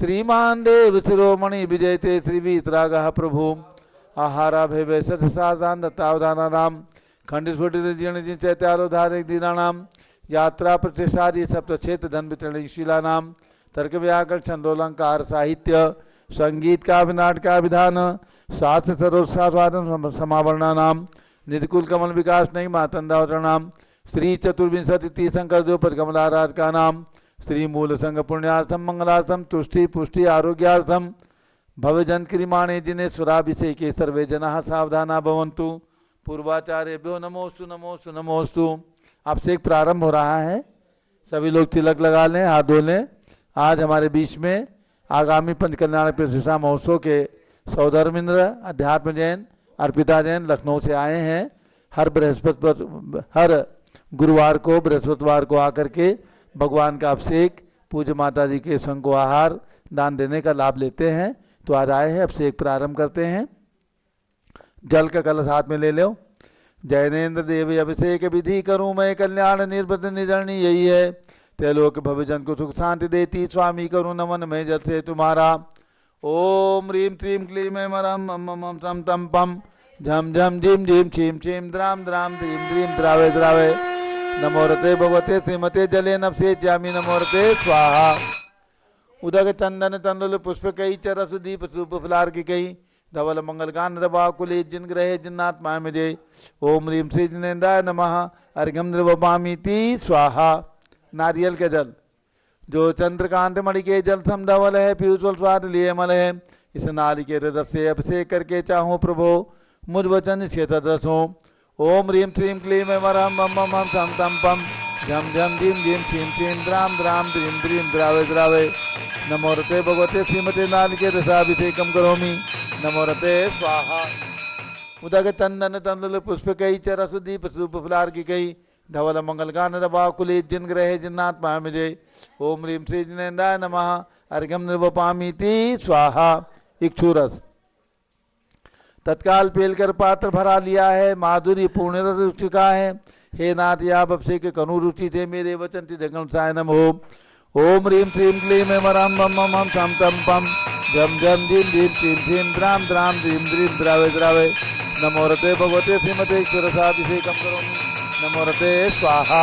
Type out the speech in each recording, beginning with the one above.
श्रीमान देव शिरोमणि विजयते श्रीवीतरागः प्रभु आहारा भे सत साधान दत्तावधाना नाम खंडित फुटित चैत्यारोधारिक दीनानाम यात्रा प्रतिष्ठादि सप्त क्षेत्र धन वितरण शीला नाम तर्क व्याकरण छंदोलंकार साहित्य संगीत का नाटक का विधान शास्त्र सरोस्वादन समावरणा नाम निधिकुल कमल विकास नहीं मातंदावरण नाम श्री चतुर्विंशति तीर्थंकर द्रौपद कमलाराज का नाम श्री मूल संघ पुण्यार्थम मंगलार्थम तुष्टि पुष्टि आरोग्यार्थम भवजन क्रिमाणे जिने सुराभिषेके सर्वे जना सावधाना भवन्तु। पूर्वाचार्यभ्यो नमोस्तु नमोस्तु नमोस्तु। अभिषेक प्रारंभ हो रहा है, सभी लोग तिलक लगा लें, हाथ धो लें। आज हमारे बीच में आगामी पंचकल्याण प्रतिष्ठा महोत्सव के सौधर्मेंद्र अध्यात्म जैन अर्पिता जैन लखनऊ से आए हैं। हर गुरुवार को बृहस्पतिवार को आकर के भगवान का अभिषेक पूज्य माता जी के संग को आहार दान देने का लाभ लेते हैं। तो आज आए हैं, अभिषेक प्रारंभ करते हैं। जल का कलश हाथ में ले लो। जैनेन्द्र देवी अभिषेक विधि करूं मैं कल्याण निर्वृत निजरणी यही है। त्रिलोक भवजन को सुख शांति देती स्वामी करूं नमन में जल से तुम्हारा। ओम ह्रीम क्लीम क्लीम मरम मम तम तम पम झम झम झिम झिम छीम छीम द्राम द्राम ध्रीम ध्रीम द्रावे द्रावे नमोरते भगवते श्रीमते जले नभसे ज्यामी नमोरते स्वाहा। उदक चंदन तंदुल पुष्प कई चरस दीप सूप फलार की कई धवल मंगल गान रवा कुले जिन ग्रहे जिन्नात्मा में जय। ओम ह्रीम श्री जिनेन्द्राय नमः अर्घ्यम द्रवपामीति स्वाहा। नारियल के जल जो चंद्रकांत मणि के जल सम धवल है पीयूष स्वाद लिए मल है। इस नारी के हृदय से अभिषेक करके चाहूँ प्रभु मुझ वचन से तदरस हो। ओम ह्रीम श्रीम क्लीम मरम मम मम सम तम पम झम झम झिम झिम छीम छीम द्राम द्राम ध्रीम ध्रीम द्रावे द्रावे नमोरते भगवते श्रीमते नाल के रसाभिषेकम करोमि नमोरते स्वाहा। उदक चंदन तंदुल पुष्प कई चरस दीप सूप फलार की कई धवल मंगल गान रवा कुले जिन ग्रहे जिन्नात्मा में जय। ओम ह्रीम श्री जिनेन्द्राय नमः अर्घ्यम निर्वपामीति स्वाहा। इक्षुरस तत्काल पेलकर पात्र भरा लिया है, माधुरी पूर्ण रस चुका है। हे नाथ या अभिषेक कनु रुचि थे मेरे वचन तिगण सायनम हो। ओम ह्रीम श्रीम क्लीम मरम मम मम सम तम पम झम झम झिम झिम छीम छीम द्राम द्राम ध्रीम ध्रीम द्रावे द्रावे नमोरते भगवते श्रीमते रसाभिषेकम करोमि नमोरते स्वाहा।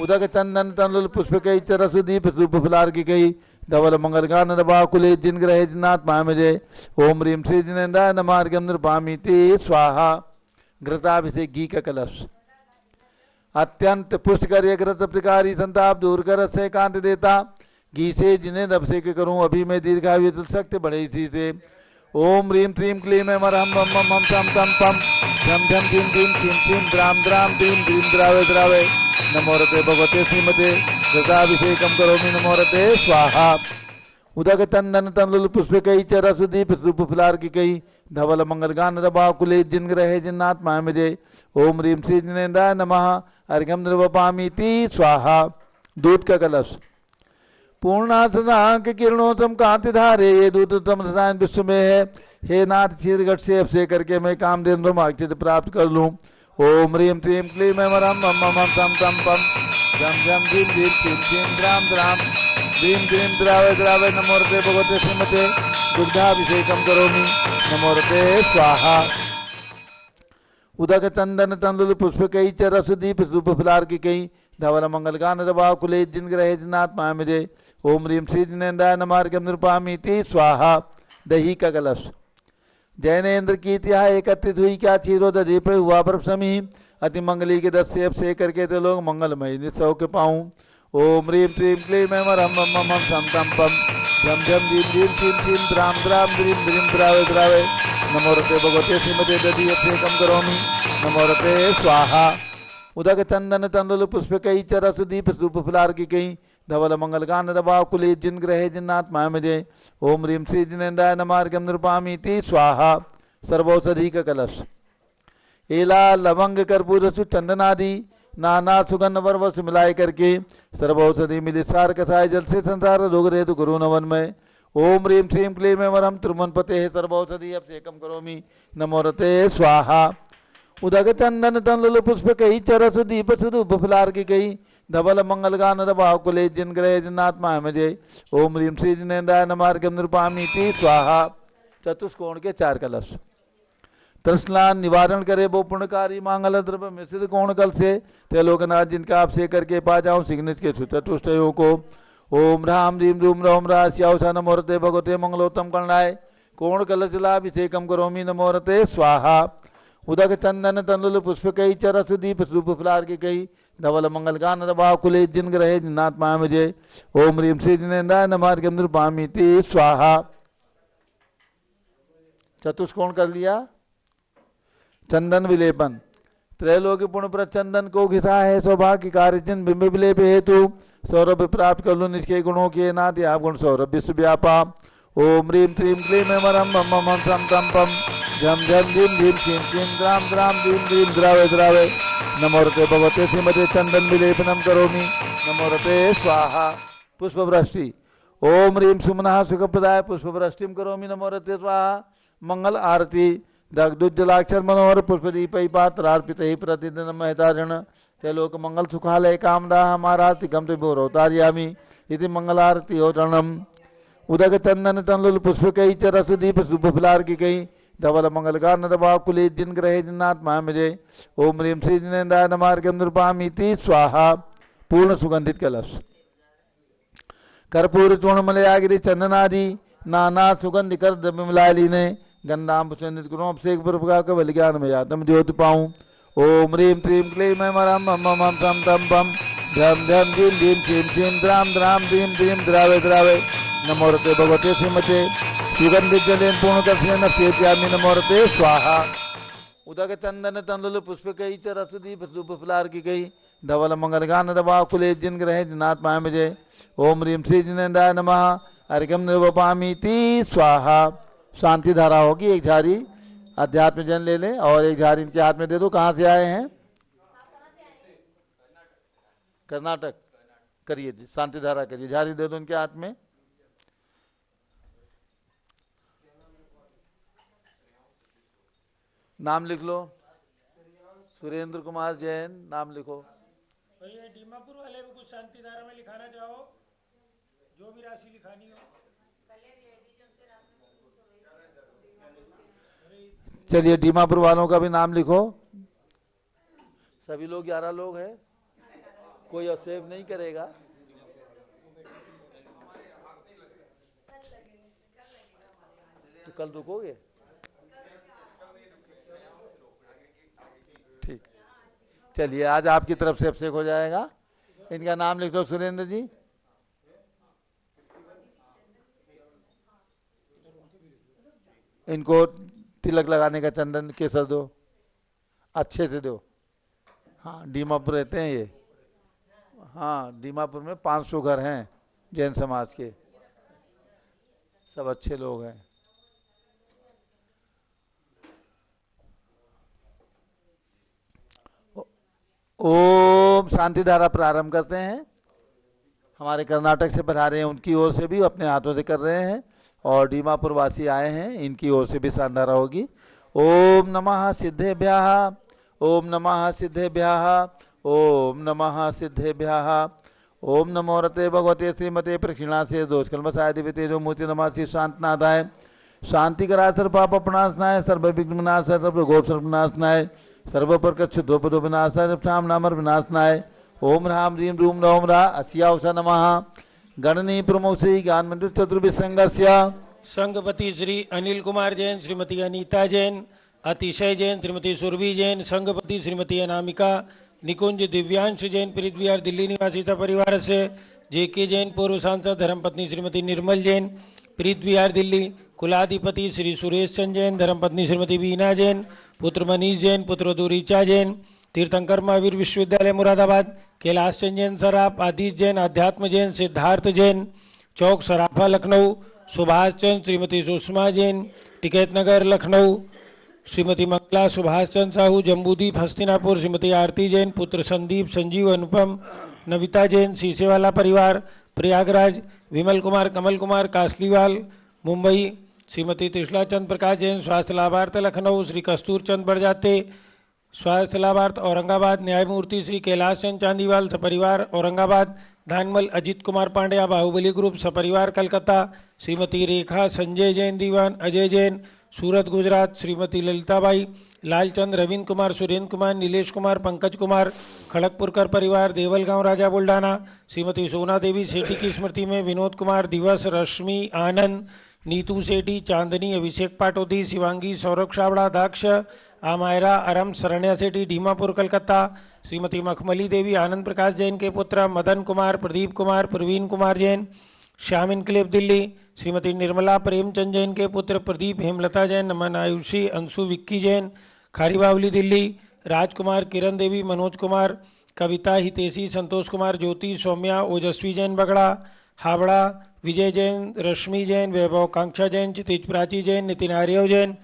उदक चंदन तंदुल पुष्प कई चरस दीप सूप फलार की कई धवल मंगल गान रवा कुले जिन ग्रहे जिन्नात्मा में जय। ओम ह्रीम श्री जिनेन्द्राय नमः अर्घ्यम निर्वपामीति स्वाहा। घृताभिषेक घी का कलश अत्यंत पुष्ट कर घृत प्रकारी संताप दूर कर से कांत देता। घी से जिन्हें अभिषेक करूं अभी मैं दीर्घायु तुल सकते बड़े इसी से। ओम ह्रीम श्रीम क्लीम मरहम मम मम तम तम पम झम झम झिम झिम छीम छीम द्राम द्राम ध्रीम ध्रीम द्रावे द्रावे नमोरते भगवते श्रीमते घृताभिषेकम करोमि नमोरते स्वाहा। उदक चंदन तंदुल पुष्प कई चरस दीप सूप फलार की कई धवल मंगल गान रवा कुले जिन ग्रहे जिन्नात्मा में जय। ओम ह्रीम श्री जिनेन्द्राय नमः अर्घ्यम निर्वपामीति स्वाहा। दूध का कलश पूर्णासनांक किरणोत्तम कांति धारे ये दूध उत्तम रसायन विश्व में है। हे नाथ क्षीरघट से अभिषेक करके मैं कामधेनु अक्षित प्राप्त कर लूं। ओम ह्रीम क्लीम क्लीम मरम मम मम सम तम पम झम झम झिम झिम छीम छीम द्राम द्राम ध्रीम ध्रीम द्रावे द्रावे नमोरते भगवते श्रीमते दुग्धाभिषेकम करोमि नमोरते स्वाहा। उदक चंदन तंदुल पुष्प कई चरस दीप सूप फलार की कई धवल मंगल गान रवा कुले जिन ग्रहे जिन्नात्मा में जय। ओम ह्रीम श्री जिनेन्द्राय नमः अर्घ्यम निर्वपामीति स्वाहा। दही का कलश जैनेन्द्र की तिहा एकत्रित हुई क्या क्षीरोदधि पे हुआ पर समी अति मंगली के दस से अभिषेक करके तो लोग मंगलमय निस्सव के पाऊं। ओम ह्रीम श्रीम क्लीम मरहम मम मम सम तम पम झम झम झिम झिम छीम छीम द्राम द्राम ध्रीम ध्रीम द्रावे द्रावे नमोरते भगवते श्रीमते दधि अभिषेकम करोमि नमोरते स्वाहा। उदक चंदन तंदुल पुष्प कई चरस दीप सूप फलार की कई धवल मंगल गान रवा कुले जिन ग्रहे जिन्नात्मा में जय। ओम ह्रीम श्री जिनेन्द्राय नमः अर्घ्यम निर्वपामीति स्वाहा। सर्वौषधि का कलश एला लवंग कर्पूर चंदनादि नाना सुगंध वर्वस मिलाए करके सर्वौषधि मिली सार कसाय जल से संसार रोग रेतु गुरु नवन में। ओम ह्रीम श्रीम क्लीम वरम त्रिमन पते सर्वौषधि अभिषेकम करोमि नमोरते स्वाहा। उदक चंदन तंदुल पुष्प कई चरस दीप स्वरूप फलार की कई धवल मंगल गान रभाव कुले जिन ग्रह जिनात्मा मजे। ओम ह्रीम श्री जिनेन्द्राय नमार्गम निरूपामीति स्वाहा। चतुष्कोण के 4 कलश। तृष्णा निवारण करे वो पुण्यकारी मांगल द्रव्य मिश्रित कोण कल से त्रिलोकनाथ जिनका आप से करके पा जाऊं सिग्नित के चतुष्टयों को। ओम राम रीम रूम रोम रा श्यावसा नमोरते भगवते मंगलोत्तम कर्णाय कोण कलश लाभिषेकम करोमि नमोरते स्वाहा। उदक चंदन तंदुल पुष्प कई चरस दीप रूप फलार की कई धवल मंगल गान रभाव कुले जिन ग्रहे जिनात्मा मुझे। ओम ह्रीम श्री जिनेन्द्राय नमार्गम निरूपामीति स्वाहा। चतुष्कोण कर लिया। चंदन विलेपन त्रैलोक्य पुण्य पर चंदन को घिसा है सौभाग्य कार्य चिन्ह बिंब विलेप हेतु सौरभ प्राप्त कर लो निष्के गुणों के नाथ आप गुण सौरभ विश्व व्यापा। ओम ह्रीम क्लीम क्लीम मरम मम मम सम तम पम झम झम धीम धीम क्षीम क्षीम द्राम द्राम धीम धीम द्रावे द्रावे नमोरते भगवते श्रीमते चंदन विलेपनम करोमि नमोरते स्वाहा। पुष्प वृष्टि ओम ह्रीम सुमनः सुखप्रदाय पुष्प वृष्टिम करोमि नमोरते स्वाहा। मंगल आरती दग्धुज्जलाक्षर मनोहर पुष्पदीप पात्रार्पित ही प्रतिदिन महतारण लोक मंगल सुखालय कामदा हमारा तिकम बोरोतार्यामी इति मंगलारती ओरणम। उदक चंदन तंलुल पुष्प कई चरस दीप शुभ फलार की कई धवल मंगल गान रभाव कुले जिन ग्रहे जिन्नात्मा मुझे। ओम ह्रीम श्री जिनेन्द्राय नमार्गम निरूपामीति स्वाहा। पूर्ण सुगंधित कलश। कर्पूर चूर्णमलयागिरि चंदनादि नाना सुगंधि कर द्रव्य मिलाय लीने गंधाम पुष्पित गुणों अभिषेक प्रभुका कवल ज्ञान में जातम ज्योति पाऊं। ओम ह्रीम क्लीम क्लीम मरम मम मम सम तम पम झम झम धीम धीम क्षीम क्षीम द्राम द्राम धीम धीम द्रावे द्रावे नमोरते भगवते श्रीमते सुगंधित जलेन पूर्ण दर्शन नश्येत्यामि नमोरते स्वाहा। उदक चंदन तंदुल पुष्प कई चरस दीप शुभ फलार की गई धवल मंगल गान रभाव कुले जिन ग्रहे जिनात्मा मुझे। ओम ह्रीम श्री जिनेन्द्राय नमः अर्घ्यम निरूपामीति स्वाहा। शांति धारा होगी। एक झारी अध्यात्म जन ले लें और एक झारी इनके हाथ में दे दो। कहाँ से आए हैं? कर्नाटक। करिए जी शांति धारा करिए। झारी दे दो इनके हाथ में। नाम लिख लो। सुरेंद्र कुमार जैन नाम लिखो। भैया डीमापुर वाले भी कुछ शांति धारा में लिखाना चाहो जो भी राशि लिखानी हो। चलिए डीमापुर वालों का भी नाम लिखो। सभी लोग 11 लोग हैं। कोई असेव नहीं करेगा। तो कल रुकोगे? ठीक। चलिए आज आपकी तरफ से अभिषेक हो जाएगा। इनका नाम लिख लो। सुरेंद्र जी इनको तिलक लगाने का चंदन केसर दो। अच्छे से दो। हाँ डीमापुर रहते हैं ये। हाँ डीमापुर में 500 घर हैं जैन समाज के। सब अच्छे लोग हैं। ओम शांति धारा प्रारंभ करते हैं। हमारे कर्नाटक से पधारे हैं उनकी ओर से भी अपने हाथों से कर रहे हैं और डीमापुर वासी आए हैं इनकी ओर से भी शांति धारा होगी। ओम नमः सिद्धेभ्यः ओम नमः सिद्धेभ्यः ओम नमः सिद्धेभ्यः ओम नमो रते भगवते श्रीमते प्रक्षिणा से दोष कल्मसाय दिव्य जो मूर्ति नमः श्री शांतनाथाय शांति करा सर्व पाप अपनाशनाय सर्व विघ्न विनाशाय सर्व गोप सर्वनाशनाय सर्व प्रकट द्रौपदो विनाशाय शाम नामर विनाशनाय। ओम राम रीम रूम रोम रा अस्यावसा नमः। गणनी प्रमुख श्री ज्ञान मंदिर चतुर्विद संघस्य संघपति श्री अनिल कुमार जैन श्रीमती अनीता जैन अतिशय जैन श्रीमती सुरभि जैन संघपति श्रीमती अनामिका निकुंज दिव्यांश जैन पृथ्वीहार दिल्ली निवासी परिवार से जेके जैन पूर्व सांसद धर्मपत्नी श्रीमती निर्मल जैन पृथ्वीहार दिल्ली कुलाधिपति श्री सुरेश चंद जैन धर्मपत्नी श्रीमती बीना जैन पुत्र मनीष जैन पुत्र ऋचा जैन तीर्थंकर महावीर विश्वविद्यालय मुरादाबाद कैलाश चंद जैन सराफ आदिश जैन अध्यात्म जैन सिद्धार्थ जैन चौक सराफा लखनऊ सुभाष चंद श्रीमती सुषमा जैन टिकैत नगर लखनऊ श्रीमती मंगला सुभाष चंद साहू जम्बूदीप हस्तिनापुर श्रीमती आरती जैन पुत्र संदीप संजीव अनुपम नविता जैन शीशेवाला परिवार प्रयागराज विमल कुमार कमल कुमार कासलीवाल मुंबई श्रीमती त्रिशला चंद प्रकाश जैन स्वास्थ्य लाभार्थ लखनऊ श्री कस्तूर चंद बड़जाते स्वास्थ्य लाभार्थ औरंगाबाद न्यायमूर्ति श्री कैलाश चंद चांदीवाल सपरिवार औरंगाबाद। धानमल अजित कुमार पांड्या बाहुबली ग्रुप सपरिवार कलकत्ता। श्रीमती रेखा संजय जैन दीवान अजय जैन सूरत गुजरात। श्रीमती ललिताबाई लालचंद रविंद्र कुमार सुरेंद्र कुमार नीलेश कुमार पंकज कुमार खड़गपुरकर परिवार देवलगांव राजा बुल्ढाना। श्रीमती सोना देवी सेठी की स्मृति में विनोद कुमार दिवस रश्मि आनंद नीतू सेठी चांदनी अभिषेक पाटोदी शिवांगी सौरभ छाबड़ा दाक्ष आमायरा अरम शरण्या सेठी डीमापुर कलकत्ता। श्रीमती मखमली देवी आनंद प्रकाश जैन के पुत्र मदन कुमार प्रदीप कुमार प्रवीण कुमार जैन श्याम इनक्लेव दिल्ली। श्रीमती निर्मला प्रेमचंद जैन के पुत्र प्रदीप हेमलता जैन नमन आयुषी अंशु विक्की जैन खारीबावली दिल्ली। राजकुमार किरण देवी मनोज कुमार कविता हितेशी संतोष कुमार ज्योति सौम्या ओजस्वी जैन बगड़ा हावड़ा। विजय जैन रश्मि जैन वैभव कांक्षा जैन क्षितिज प्राची जैन नितिन आर्यव जैन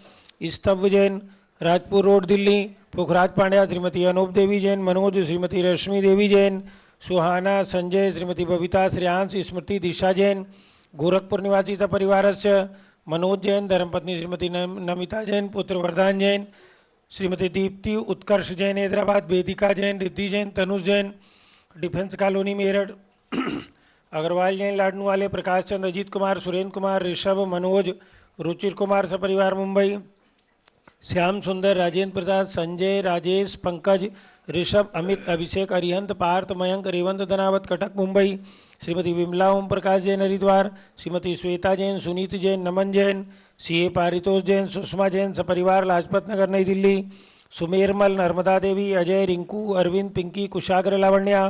स्तव्य जैन राजपुर रोड दिल्ली। पुखराज पांड्या श्रीमती अनूप देवी जैन मनोज श्रीमती रश्मि देवी जैन सुहाना संजय श्रीमती बबीता श्रेयांश स्मृति दिशा जैन गोरखपुर निवासी सपरिवारस्य। मनोज जैन धर्मपत्नी श्रीमती नमिता जैन पुत्र वरदान जैन श्रीमती दीप्ति उत्कर्ष जैन हैदराबाद। वेदिका जैन रिद्धि जैन तनुज जैन डिफेंस कॉलोनी मेरठ। अग्रवाल जैन लाडनू वाले प्रकाश चंद्र अजीत कुमार सुरेंद्र कुमार ऋषभ मनोज रुचिर कुमार सपरिवार मुंबई। श्याम सुंदर राजेंद्र प्रसाद संजय राजेश पंकज ऋषभ अमित अभिषेक अरिहंत पार्थ मयंक रेवंत धनावत कटक मुंबई। श्रीमती विमला ओम प्रकाश जैन हरिद्वार। श्रीमती श्वेता जैन सुनीत जैन नमन जैन सीए पारितोष जैन सुषमा जैन सपरिवार लाजपत नगर नई दिल्ली। सुमेरमल नर्मदा देवी अजय रिंकू अरविंद पिंकी कुशाग्र लावण्या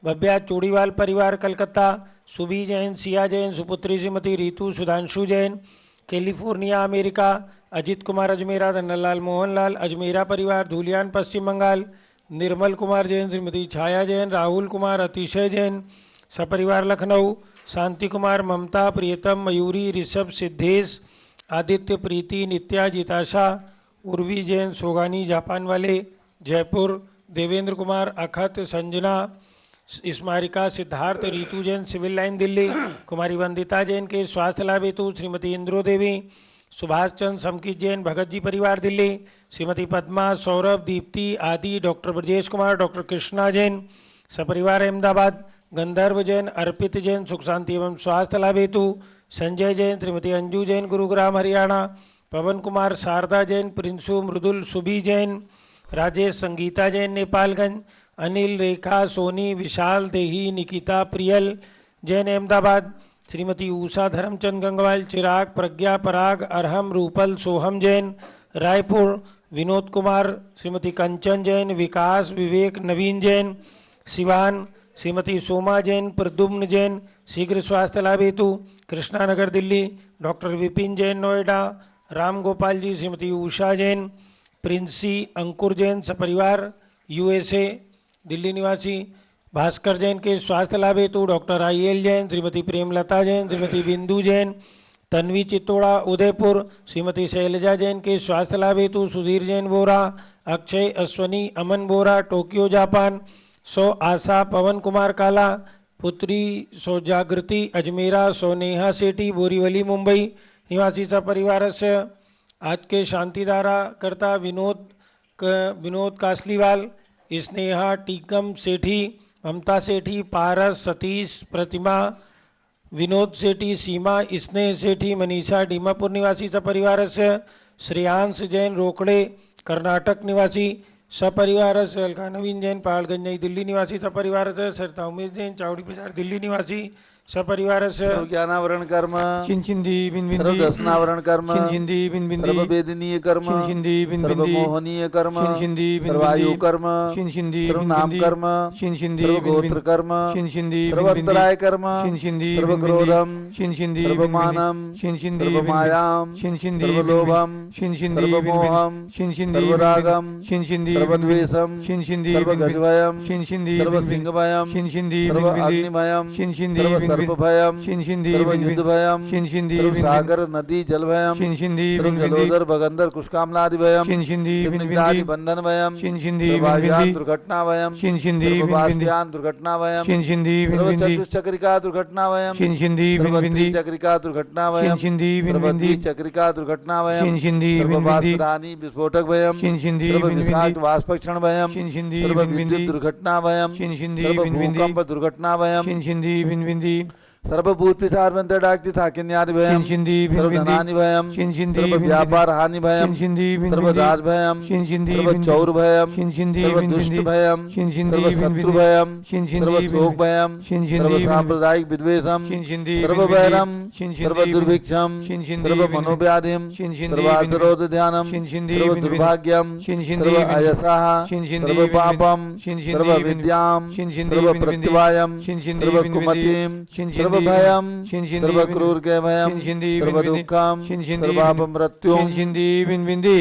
भव्या चूड़ीवाल परिवार कलकत्ता। सुबी जैन सिया जैन सुपुत्री श्रीमती रितु सुधांशु जैन कैलिफोर्निया अमेरिका। अजित कुमार अजमेरा धनलाल मोहनलाल अजमेरा परिवार धूलियान पश्चिम बंगाल। निर्मल कुमार जैन श्रीमती छाया जैन राहुल कुमार अतिशय जैन सपरिवार लखनऊ। शांति कुमार ममता प्रियतम मयूरी ऋषभ सिद्धेश आदित्य प्रीति नित्या जिताशा उर्वी जैन सोगानी जापान वाले जयपुर। देवेंद्र कुमार अखत संजना स्मारिका सिद्धार्थ रीतू जैन सिविल लाइन दिल्ली। कुमारी वंदिता जैन के स्वास्थ्य लाभ हेतु श्रीमती इंद्रो देवी सुभाष चंद्र समकित जैन भगत जी परिवार दिल्ली। श्रीमती पद्मा सौरभ दीप्ति आदि डॉक्टर ब्रजेश कुमार डॉक्टर कृष्णा जैन सपरिवार अहमदाबाद। गंधर्व जैन अर्पित जैन सुख शांति एवं स्वास्थ्य लाभ हेतु संजय जैन श्रीमती अंजू जैन गुरुग्राम हरियाणा। पवन कुमार शारदा जैन प्रिंसु मृदुल सुबी जैन राजेश संगीता जैन नेपालगंज। अनिल रेखा सोनी विशाल देही निकिता प्रियल जैन अहमदाबाद। श्रीमती उषा धर्मचंद गंगवाल चिराग प्रज्ञा पराग अरहम रूपल सोहम जैन रायपुर। विनोद कुमार श्रीमती कंचन जैन विकास विवेक नवीन जैन सिवान। श्रीमती सोमा जैन प्रद्युम्न जैन शीघ्र स्वास्थ्य लाभ हेतु कृष्णानगर दिल्ली। डॉक्टर विपिन जैन नोएडा। राम गोपाल जी श्रीमती उषा जैन प्रिंसी अंकुर जैन सपरिवार यूएसए दिल्ली निवासी। भास्कर जैन के स्वास्थ्य लाभ हेतु डॉक्टर IL जैन श्रीमती प्रेमलता जैन श्रीमती बिंदु जैन तन्वी चित्तोड़ा उदयपुर। श्रीमती शैलजा जैन के स्वास्थ्य लाभ हेतु सुधीर जैन बोरा अक्षय अश्वनी अमन बोरा टोक्यो जापान। सो आशा पवन कुमार काला पुत्री सो जागृति अजमेरा सो नेहा सेठी बोरीवली मुंबई निवासी सपरिवार से। आज के शांतिधारा कर्ता विनोद कासलीवाल स्नेहा टीकम सेठी ममता सेठी पारस सतीश प्रतिमा विनोद सेठी सीमा स्नेह सेठी मनीषा डीमापुर निवासी सपरिवार से। श्रेयांश जैन रोकड़े कर्नाटक निवासी सपरिवार से। अलका नवीन जैन पहाड़गंज नई दिल्ली निवासी सपरिवार से। सरिता उमेश जैन चावड़ी बाजार दिल्ली निवासी सपरिवार से। ज्ञानावरण कर्म चिंचिंदी बिन बिंदी सर्वदर्शनावरण कर्म चिंचिंदी बिन बिंदी सर्ववेदनीय कर्म चिंचिंदी बिन बिंदी सर्वमोहनीय कर्म चिंचिंदी बिन सर्वायु कर्म चिंचिंदी सर्वनाम कर्म चिंचिंदी सर्वगोत्र कर्म चिंचिंदी सर्वंतराय कर्म चिंचिंदी सर्वक्रोधम चिंचिंदी सर्वमानम चिंचिंदी सर्वमायाम चिंचिंदी सर्वलोभम चिंचिंदी सर्वमोहम चिंचिंदी सर्वरागम चिंचिंदी सर्वद्वेषम चिंचिंदी सर्वगजवयम चिंचिंदी सर्वसिंहवयम चिंचिंदी सर्वाग्निमयम चिंचिंदी सर्वसर्पमयम सर्पभयम शिंशिंदी सर्वयुद्धभयम शिंशिंदी सागर नदी जलभयम शिंशिंदी जलोदर भगंदर कुष्कामलादिभयम शिंशिंदी बंधन भयम शिंशिंदी दुर्घटना भयम शिंशिंदी दुर्घटना भयम शिंशिंदी चक्रिका दुर्घटना भयम शिंशिंदी चक्रिका दुर्घटना भयम शिंशिंदी चक्रिका दुर्घटना भयम शिंशिंदी रानी विस्फोटक भयम शिंशिंदी विषाक्त वाष्पक्षण भयम शिंशिंदी विद्युत दुर्घटना भयम शिंशिंदी भूकंप दुर्घटना भयम शिंशिंदी विनविंदी सर्वभूत पिशाच डाक्ति थाकिन्यादि भयम शिंशिंदी सर्वधनानि भयम शिंशिंदी व्यापार हानि भयम शिंशिंदी सर्वराज भयम शिंशिंदी चौर भयम शिंशिंदी दुष्ट भयम शिंशिंदी शत्रु भयम शिंशिंदी शोक भयम शिंशिंदी सांप्रदायिक विद्वेषम शिंशिंदी सर्वभैरम शिंशिंदी दुर्भिक्षम शिंशिंदी मनोव्याधिम शिंशिंदी सर्वातिरोध ध्यानम शिंशिंदी दुर्भाग्यम शिंशिंदी अयसाः शिंशिंदी पापम शिंशिंदी विद्याम शिंशिंदी प्रत्यवायम शिंशिंदी कुमतिम शिंशिंदी भयम शिंशिंदी क्रूर के भयम शिंशिंदी दुखम शिंशिंदी मृत्युम शिंशिंदी विनविंदी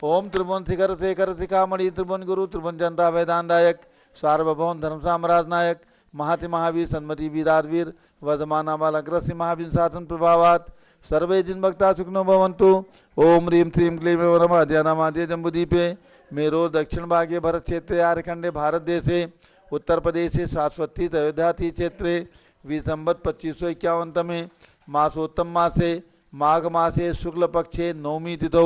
ओम त्रिभुवन शिखर शेखर शिखामणि त्रिभुवन गुरु त्रिभुवन जनता वेदांतायक सार्वभौम धर्म साम्राज्य नायक महाति महावीर सन्मति वीरारवीर वर्धमान अमाल अग्रस्य महावीर शासन प्रभावात सर्वे जिन भक्ता सुखनो भवन्तु। ओम ह्रीं श्रीं क्लीं नमः अध्यानामाद्य जम्बूदीपे मेरो दक्षिण भागे भरत क्षेत्रे आर्यखंडे भारत देशे उत्तर प्रदेशे शाश्वती अयोध्याति क्षेत्रे विसंबत 2551 में मासोत्तम मासे माघ मासे शुक्ल पक्षे नवमी तिथौ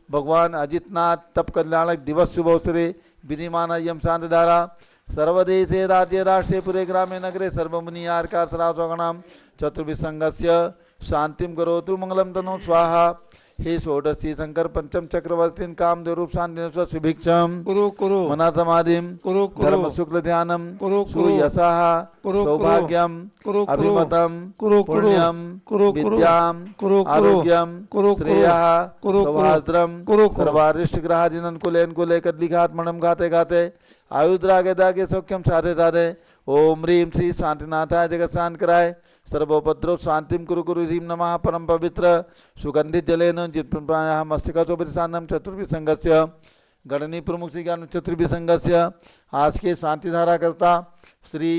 भगवान अजितनाथ तप कल्याणक दिवस शुभ अवसरे विधिमान यम शांत धारा सर्वदेशे राज्य राष्ट्रे पुरे ग्रामे नगरे सर्वमुनि आर्का सरासगणाम चतुर्विसंगस्य शांतिम करोतु मंगलम तनो स्वाहा। हे षोडशी शंकर पंचम चक्रवर्ती कामदेव रूप शांति सुभिक्षम कुरु कुरु मना समाधिम कुरु धर्म शुक्ल ध्यानम कुरु सुयशः सौभाग्यम अभिमतम पुण्यम विद्याम आरोग्यम श्रेयः सौभाद्रम सर्वारिष्ट ग्रह जिनन को लेकर लिखात मणम गाते गाते आयुद्रागे दागे सौख्यम साधे साधे। ओम ह्रीं श्री शांतिनाथाय जगत शांत कराय सर्वोपद्रव शांतिम कुरु कुरु ह्रीं नमः परम पवित्र सुगंधित जलेन जित्प्रायाः मस्तिकाचोपरिसान्नम चतुर्विसंगस्य गणनी प्रमुख श्री ज्ञान चतुर्विसंगस्य। आज के शांति धारा करता श्री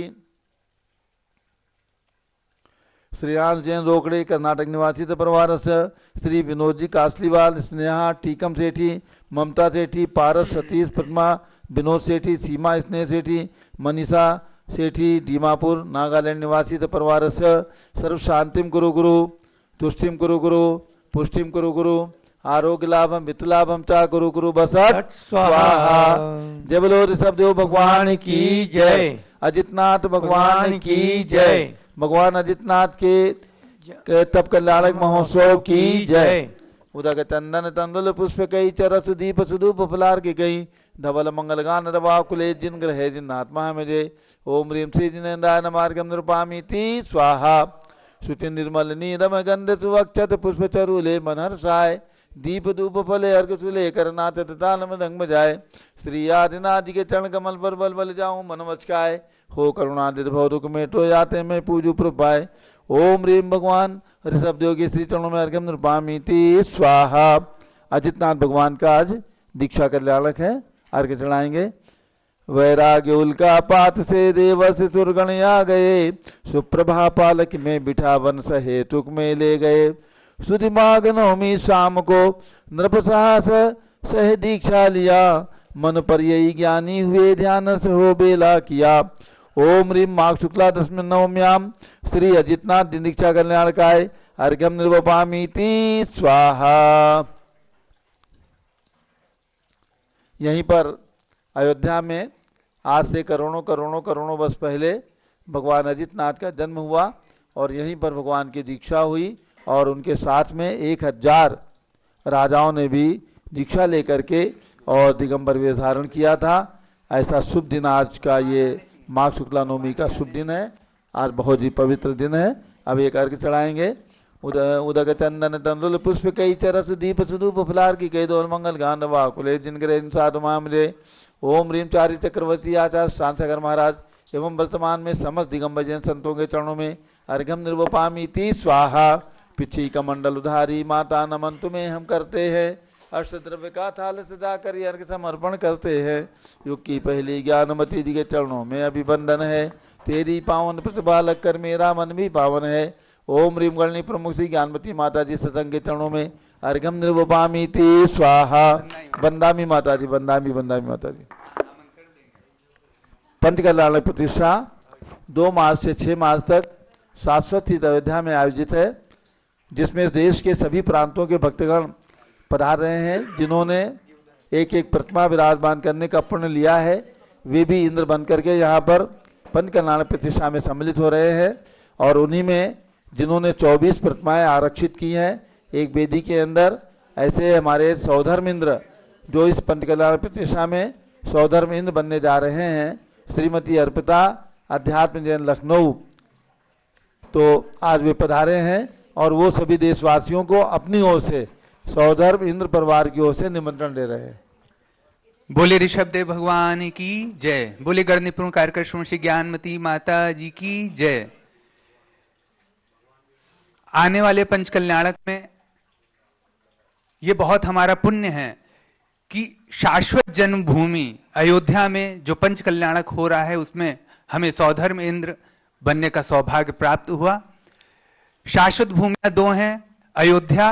श्रीयान जैन रोकड़े कर्नाटक निवासी परिवार से श्री विनोद जी कासलीवाल स्नेहा टीकम सेठी ममता सेठी पारस सतीश प्रतिमा विनोद सेठी सीमा स्नेह सेठी मनीषा सेठी दीमापुर नागालैंड निवासी परिवार से सर्व शांतिम कुरु गुरु तुष्टिम कुरु गुरु पुष्टिम कुरु गुरु आरोग्य लाभम वित्त लाभम चा कुरु गुरु बसत स्वाहा। जय बोलो ऋषभ देव भगवान की जय, अजितनाथ भगवान की जय, भगवान अजितनाथ के तप कल्याणक महोत्सव की जय। उदक चंदन तंदुल पुष्प कई चरस दीप सुदूप फलार की गई धवल मंगल गान रवा कुले जिन ग्रहे जिन आत्मा में जय। ओम ह्रीं श्री जिनेन्द्राय नमार्गम निरूपामीति स्वाहा। शुचि निर्मल नीरम गंध सुवक्षत पुष्प चरुले मनहर्षाय दीप धूप फले अर्घ सुले करनाथ ताल मृदंग बजाय। श्री आदिनाथ जी के चरण कमल पर बल बल जाऊं मन मचकाय हो करुणादित भव दुख मेटो जाते में पूजू प्रपाय। ओम ह्रीं भगवान ऋषभ देव के श्री चरणों में अर्घ्यम निरूपामीति स्वाहा। अजितनाथ भगवान का आज दीक्षा कल्याणक है, अर्घ्य चढ़ाएंगे। वैराग्य उल्का पात से देवस सुरगण आ गए सुप्रभा पालक में बिठा वन सहेतुक में ले गए। सुदिमाग नवमी शाम को नृप साहस सह दीक्षा लिया मन पर यही ज्ञानी हुए ध्यान से हो बेला किया। ओम ह्रीं माघ शुक्ला दशमी नवम्याम श्री अजितनाथ दिन दीक्षा कल्याणकाय अर्घ्यम निरूपामीति स्वाहा। यहीं पर अयोध्या में आज से करोड़ों वर्ष पहले भगवान अजितनाथ का जन्म हुआ और यहीं पर भगवान की दीक्षा हुई और उनके साथ में 1000 राजाओं ने भी दीक्षा लेकर के और दिगंबर वेश धारण किया था। ऐसा शुभ दिन आज का ये माघ शुक्ला नवमी का शुभ दिन है। आज बहुत ही पवित्र दिन है। अब एक अर्घ्य चढ़ाएंगे। उदक चंदन तंदुल पुष्प कई चरस दीप सुदूप फलार की कई दोल मंगल गान वाकुले जिनग्रे साधु मामले। ओम ह्रीं चारि चक्रवर्ती आचार्य शांतसागर महाराज एवं वर्तमान में समस्त दिगंबर जैन संतों के चरणों में अर्घ्यम निरूपामीति स्वाहा। पिछी कमंडल उधारी माता नमन तुम्हें हम करते हैं अष्ट द्रव्य का थाल सजाकर अर्घ्य समर्पण करते हैं। युग की पहली ज्ञानमती जी के चरणों में अभिवंदन है। तेरी पावन प्रतिभा लग कर मेरा मन भी पावन है। ओम ह्रीम गणनी प्रमुख श्री ज्ञानमती माता जी सत्संग के चरणों में अर्घम निर्वपामी ते स्वाहा। वंदामी माता जी, वंदामी माता जी। पंच कल्याण प्रतिष्ठा 2 मार्च से 6 मार्च तक शाश्वत स्थित अयोध्या में आयोजित है, जिसमें देश के सभी प्रांतों के भक्तगण पधार रहे हैं। जिन्होंने एक एक प्रतिमा विराजमान करने का पुण्य लिया है, वे भी इंद्र बन करके यहाँ पर पंच कल्याण प्रतिष्ठा में सम्मिलित हो रहे हैं। और उन्हीं में जिन्होंने 24 प्रतिमाएं आरक्षित की हैं एक वेदी के अंदर, ऐसे हमारे सौधर्म इंद्र जो इस पंच कल्याण प्रतिष्ठा में सौधर्म इंद्र बनने जा रहे हैं, श्रीमती अर्पिता अध्यात्म जैन लखनऊ, तो आज वे पधारे हैं और वो सभी देशवासियों को अपनी ओर से सौधर्म इंद्र परिवार की ओर से निमंत्रण दे रहे हैं। बोले ऋषभदेव भगवान की जय। बोले गणनिपुण कार्यक्रम श्री ज्ञानमती माता जी की जय। आने वाले पंच कल्याणक में ये बहुत हमारा पुण्य है कि शाश्वत जन्मभूमि अयोध्या में जो पंच कल्याणक हो रहा है उसमें हमें सौधर्म इंद्र बनने का सौभाग्य प्राप्त हुआ। शाश्वत भूमियां 2 हैं, अयोध्या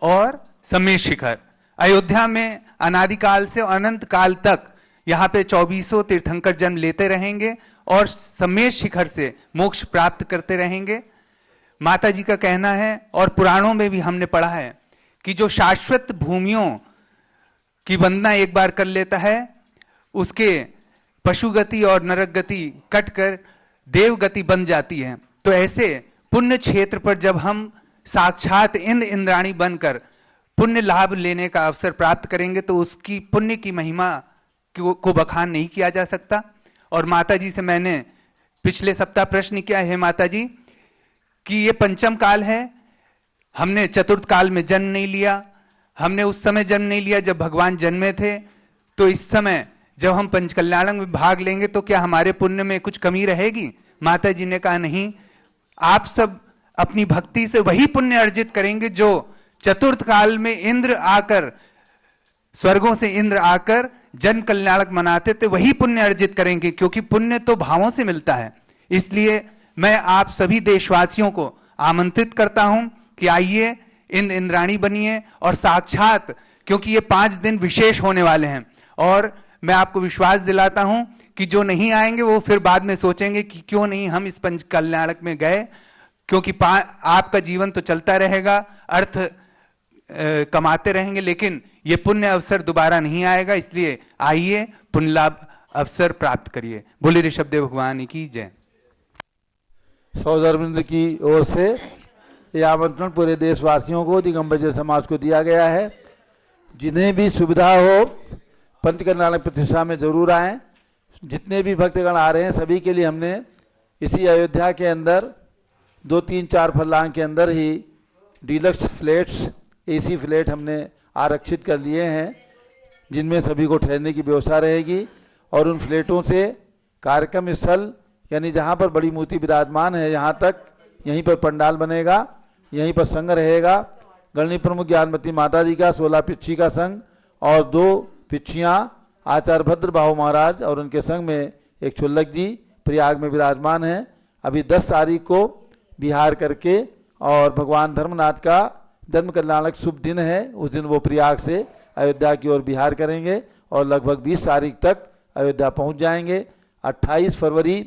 और समेत शिखर। अयोध्या में अनादिकाल से अनंत काल तक यहाँ पे 24 तीर्थंकर जन्म लेते रहेंगे और समेत शिखर से मोक्ष प्राप्त करते रहेंगे। माता जी का कहना है और पुराणों में भी हमने पढ़ा है कि जो शाश्वत भूमियों की वंदना एक बार कर लेता है उसके पशु गति और नरक गति कटकर देव गति बन जाती है। तो ऐसे पुण्य क्षेत्र पर जब हम साक्षात इंद्राणी बनकर पुण्य लाभ लेने का अवसर प्राप्त करेंगे तो उसकी पुण्य की महिमा को बखान नहीं किया जा सकता। और माता जी से मैंने पिछले सप्ताह प्रश्न किया है माता जी कि ये पंचम काल है, हमने चतुर्थ काल में जन्म नहीं लिया, हमने उस समय जन्म नहीं लिया जब भगवान जन्मे थे, तो इस समय जब हम पंचकल्याणक में भाग लेंगे तो क्या हमारे पुण्य में कुछ कमी रहेगी? माता जी ने कहा नहीं, आप सब अपनी भक्ति से वही पुण्य अर्जित करेंगे जो चतुर्थ काल में इंद्र आकर, स्वर्गों से इंद्र आकर जन कल्याणक मनाते थे, वही पुण्य अर्जित करेंगे, क्योंकि पुण्य तो भावों से मिलता है। इसलिए मैं आप सभी देशवासियों को आमंत्रित करता हूं कि आइए इंद्राणी बनिए और साक्षात, क्योंकि ये 5 दिन विशेष होने वाले हैं और मैं आपको विश्वास दिलाता हूं कि जो नहीं आएंगे वो फिर बाद में सोचेंगे कि क्यों नहीं हम इस पंच कल्याणक में गए, क्योंकि आपका जीवन तो चलता रहेगा, अर्थ कमाते रहेंगे, लेकिन ये पुण्य अवसर दोबारा नहीं आएगा। इसलिए आइए पुण्य लाभ अवसर प्राप्त करिए। बोले ऋषभदेव भगवान की जय। सौधर्मेंद्र की ओर से यह आमंत्रण पूरे देशवासियों को, दिगंबर समाज को दिया गया है। जिन्हें भी सुविधा हो पंच कल्याणक प्रतिष्ठा में जरूर आएं। जितने भी भक्तगण आ रहे हैं सभी के लिए हमने इसी अयोध्या के अंदर 2-3-4 फरलांग के अंदर ही डीलक्स फ्लैट्स, एसी फ्लैट हमने आरक्षित कर लिए हैं, जिनमें सभी को ठहरने की व्यवस्था रहेगी। और उन फ्लैटों से कार्यक्रम स्थल, यानी जहाँ पर बड़ी मूर्ति विराजमान है यहाँ तक, यहीं पर पंडाल बनेगा, यहीं पर संघ रहेगा। गणनी प्रमुख ज्ञानमती माता जी का 16 पिच्छी का संघ और 2 पिच्छियाँ आचार्य भद्र बाहु महाराज और उनके संग में एक छुल्लक जी प्रयाग में विराजमान है। अभी 10 तारीख को बिहार करके और भगवान धर्मनाथ का जन्म कल्याणक शुभ दिन है, उस दिन वो प्रयाग से अयोध्या की ओर बिहार करेंगे और लगभग 20 तारीख तक अयोध्या पहुंच जाएंगे। 28 फरवरी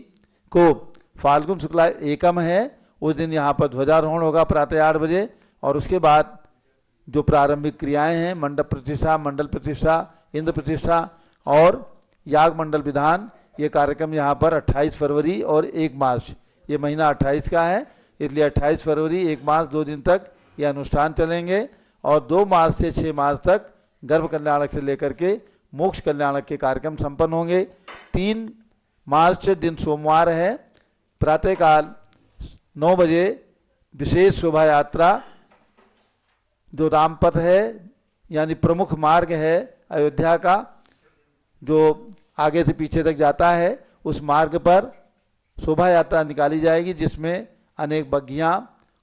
को फाल्गुन शुक्ला एकम है, उस दिन यहाँ पर ध्वजारोहण होगा प्रातः 8 बजे और उसके बाद जो प्रारंभिक क्रियाएं हैं, मंडप प्रतिष्ठा, मंडल प्रतिष्ठा, इंद्र प्रतिष्ठा और याग मंडल विधान, ये कार्यक्रम यहाँ पर 28 फरवरी और 1 मार्च, ये महीना 28 का है, इसलिए 28 फरवरी 1 मार्च 2 दिन तक ये अनुष्ठान चलेंगे। और 2 मार्च से 6 मार्च तक गर्भ कल्याणक से लेकर के मोक्ष कल्याणक के कार्यक्रम संपन्न होंगे। 3 मार्च दिन सोमवार है, प्रातःकाल 9 बजे विशेष शोभा यात्रा जो रामपथ है, यानी प्रमुख मार्ग है अयोध्या का, जो आगे से पीछे तक जाता है, उस मार्ग पर शोभा यात्रा निकाली जाएगी, जिसमें अनेक बग्गियाँ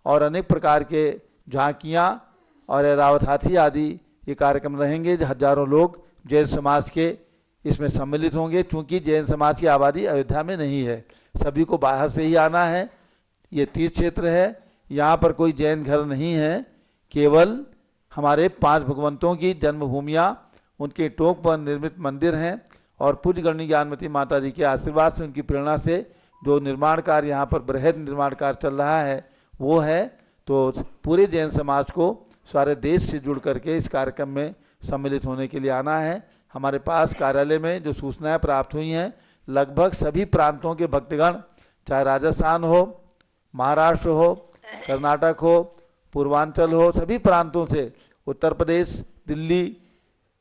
और अनेक प्रकार के झांकियाँ और ऐरावत हाथी आदि ये कार्यक्रम रहेंगे। हजारों लोग जैन समाज के इसमें सम्मिलित होंगे। चूंकि जैन समाज की आबादी अयोध्या में नहीं है, सभी को बाहर से ही आना है। ये तीर्थ क्षेत्र है, यहाँ पर कोई जैन घर नहीं है, केवल हमारे 5 भगवंतों की जन्मभूमियाँ, उनके टोक पर निर्मित मंदिर हैं और पूज्य गणनी ज्ञानमती माता जी के आशीर्वाद से, उनकी प्रेरणा से जो निर्माण कार्य यहाँ पर बृहद निर्माण कार्य चल रहा है वो है। तो पूरे जैन समाज को सारे देश से जुड़ करके इस कार्यक्रम में सम्मिलित होने के लिए आना है। हमारे पास कार्यालय में जो सूचनाएं प्राप्त हुई हैं, लगभग सभी प्रांतों के भक्तगण, चाहे राजस्थान हो, महाराष्ट्र हो, कर्नाटक हो, पूर्वांचल हो, सभी प्रांतों से, उत्तर प्रदेश, दिल्ली,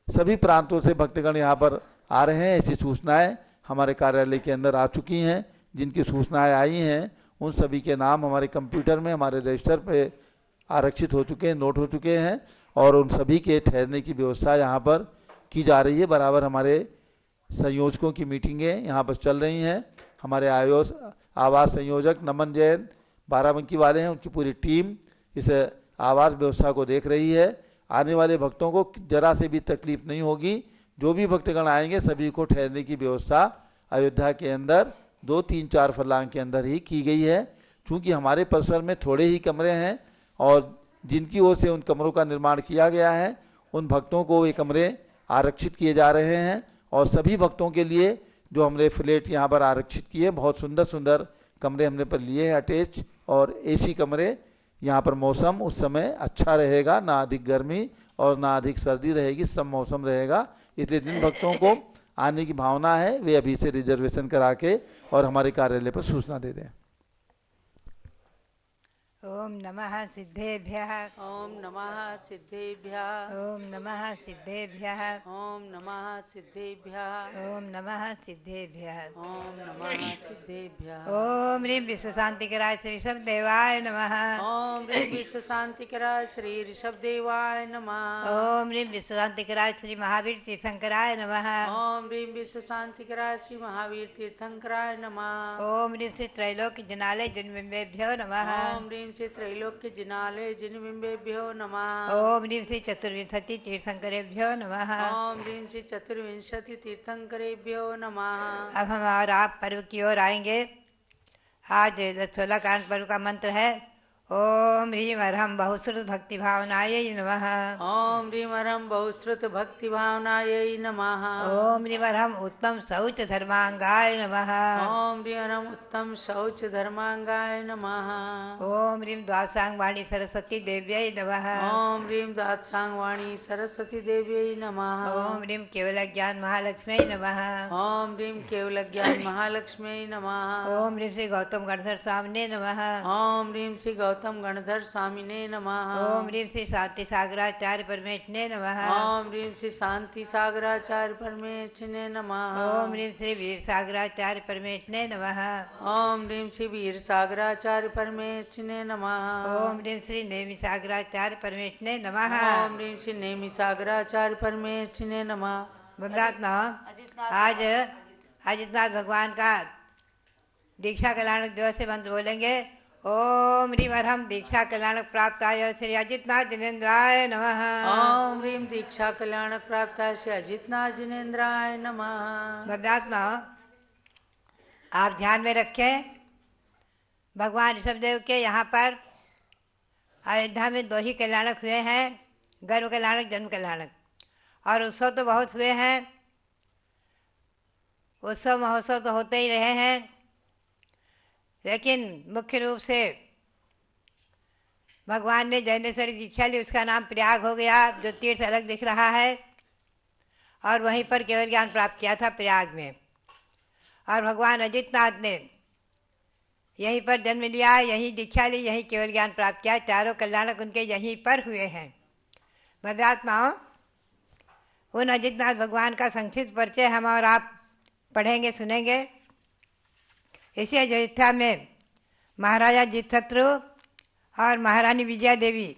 सभी प्रांतों से भक्तगण यहाँ पर आ रहे हैं। ऐसी सूचनाएं हमारे कार्यालय के अंदर आ चुकी हैं। जिनकी सूचनाएं आई हैं उन सभी के नाम हमारे कंप्यूटर में, हमारे रजिस्टर पे आरक्षित हो चुके हैं, नोट हो चुके हैं और उन सभी के ठहरने की व्यवस्था यहाँ पर की जा रही है। बराबर हमारे संयोजकों की मीटिंगें यहाँ पर चल रही हैं। हमारे आवास संयोजक नमन जैन बाराबंकी वाले हैं, उनकी पूरी टीम इस आवास व्यवस्था को देख रही है। आने वाले भक्तों को जरा से भी तकलीफ नहीं होगी। जो भी भक्तगण आएंगे सभी को ठहरने की व्यवस्था अयोध्या के अंदर 2-3-4 फरलांग के अंदर ही की गई है। क्योंकि हमारे परिसर में थोड़े ही कमरे हैं और जिनकी ओर से उन कमरों का निर्माण किया गया है, उन भक्तों को ये कमरे आरक्षित किए जा रहे हैं। और सभी भक्तों के लिए जो हमने फ्लैट यहाँ पर आरक्षित किए, बहुत सुंदर सुंदर कमरे हमने पर लिए हैं अटैच और एसी कमरे। यहाँ पर मौसम उस समय अच्छा रहेगा, ना अधिक गर्मी और ना अधिक सर्दी रहेगी, सब मौसम रहेगा। इसलिए जिन भक्तों को आने की भावना है वे अभी से रिजर्वेशन करा के और हमारे कार्यालय पर सूचना दे दें। ओम नमः सिद्धेभ्यः। ओम नमः सिद्धेभ्यः। ओम नमः सिद्धेभ्यः। ओम नमः सिद्धेभ्यः। ओम नमः सिद्धेभ्यः। ओम नमः सिद्धेभ्यः। ओम ह्रीं विश्व शांतिकराय श्री ऋषभ देवाय नमः। ओम ह्रीं विश्व शांतिकराय श्री ऋषभ देवाय नमः। ओम ह्रीं विश्व शांतिकराय श्री महावीर तीर्थंकराय नमः। ओम ह्रीं विश्व शांतिकराय श्री महावीर तीर्थंकराय नमः। ओम ह्रीं श्री त्रैलोक्य जनालय जन्मबिंबेभ्यो नमः। ओम ह्रीं श्री त्रैलोक्य जिनालय जिनबिंबेभ्यो नमः। ओम ह्रीं श्री चतुर्विंशति तीर्थंकरेभ्यो नमः। ओम ह्रीं श्री चतुर्विंशति तीर्थंकरेभ्यो नमः। अब हम और आप पर्व की ओर आएंगे। आज 16 कांड पर्व का मंत्र है ओम ह्रीं अरहम बहुश्रुत भक्ति भावनायै नमः। ओम ह्रीं अरहम बहुश्रुत भक्ति भावनायै नमः। ओम ह्रीं अरहम उत्तम शौच धर्मांगाय नमः। ओम ह्रीं अरहम उत्तम शौच धर्मांगाय नमः। ओम ह्रीं द्वादशांग वाणी सरस्वती देव्यै नमः। ओम ह्रीं द्वादशांग वाणी सरस्वती देव्यै नमः। ओम ह्रीं केवल ज्ञान महालक्ष्मी नमः। ओम ह्रीं केवल ज्ञान महालक्ष्मी नमः। ओम ह्रीं श्री गौतम गणधर स्वामिने नमः। ओम ह्रीं श्री गौतम गणधर स्वामिने नमः। ओम ह्रीं श्री शांति सागराचार्य परमेष्ठिने नमः। ओम ह्रीं श्री शांति सागराचार्य परमेष्ठिने नमः। ओम ह्रीं श्री वीर सागराचार्य परमेष्ठिने नमः। ओम ह्रीं श्री वीर सागराचार्य परमेष्ठिने नमः। ओम ह्रीं श्री नेमि सागराचार्य परमेष्ठिने नमः। ओम ह्रीं श्री नेमि सागराचार्य परमेष्ठिने नमः। बंदात्मा आज अजितनाथ भगवान का दीक्षा कल्याणक दिवस से मंत्र बोलेंगे। ओम ह्रीं अरहम दीक्षा कल्याणक प्राप्ताय श्री अजितनाथ जिनेन्द्राय नमः। ओम ह्रीं दीक्षा कल्याणक प्राप्ताय श्री अजितनाथ जिनेन्द्राय नमः। बंदात्मा आप ध्यान में रखें, भगवान ऋषभदेव के यहाँ पर अयोध्या में 2 ही कल्याणक हुए हैं, गर्भ कल्याणक, जन्म कल्याणक। और उत्सव तो बहुत हुए हैं, उत्सव महोत्सव तो होते ही रहे हैं, लेकिन मुख्य रूप से भगवान ने जैनेश्वरी दीक्षा ली, उसका नाम प्रयाग हो गया, जो तीर्थ अलग दिख रहा है। और वहीं पर केवल ज्ञान प्राप्त किया था प्रयाग में। और भगवान अजितनाथ ने यहीं पर जन्म लिया, यहीं दीक्षा ली, यहीं केवल ज्ञान प्राप्त किया। चारों कल्याणक उनके यहीं पर हुए हैं। भव्यात्माओं, उन अजितनाथ भगवान का संक्षिप्त परिचय हम और आप पढ़ेंगे, सुनेंगे। इसी अयोध्या में महाराजा जीतशत्रु और महारानी विजया देवी,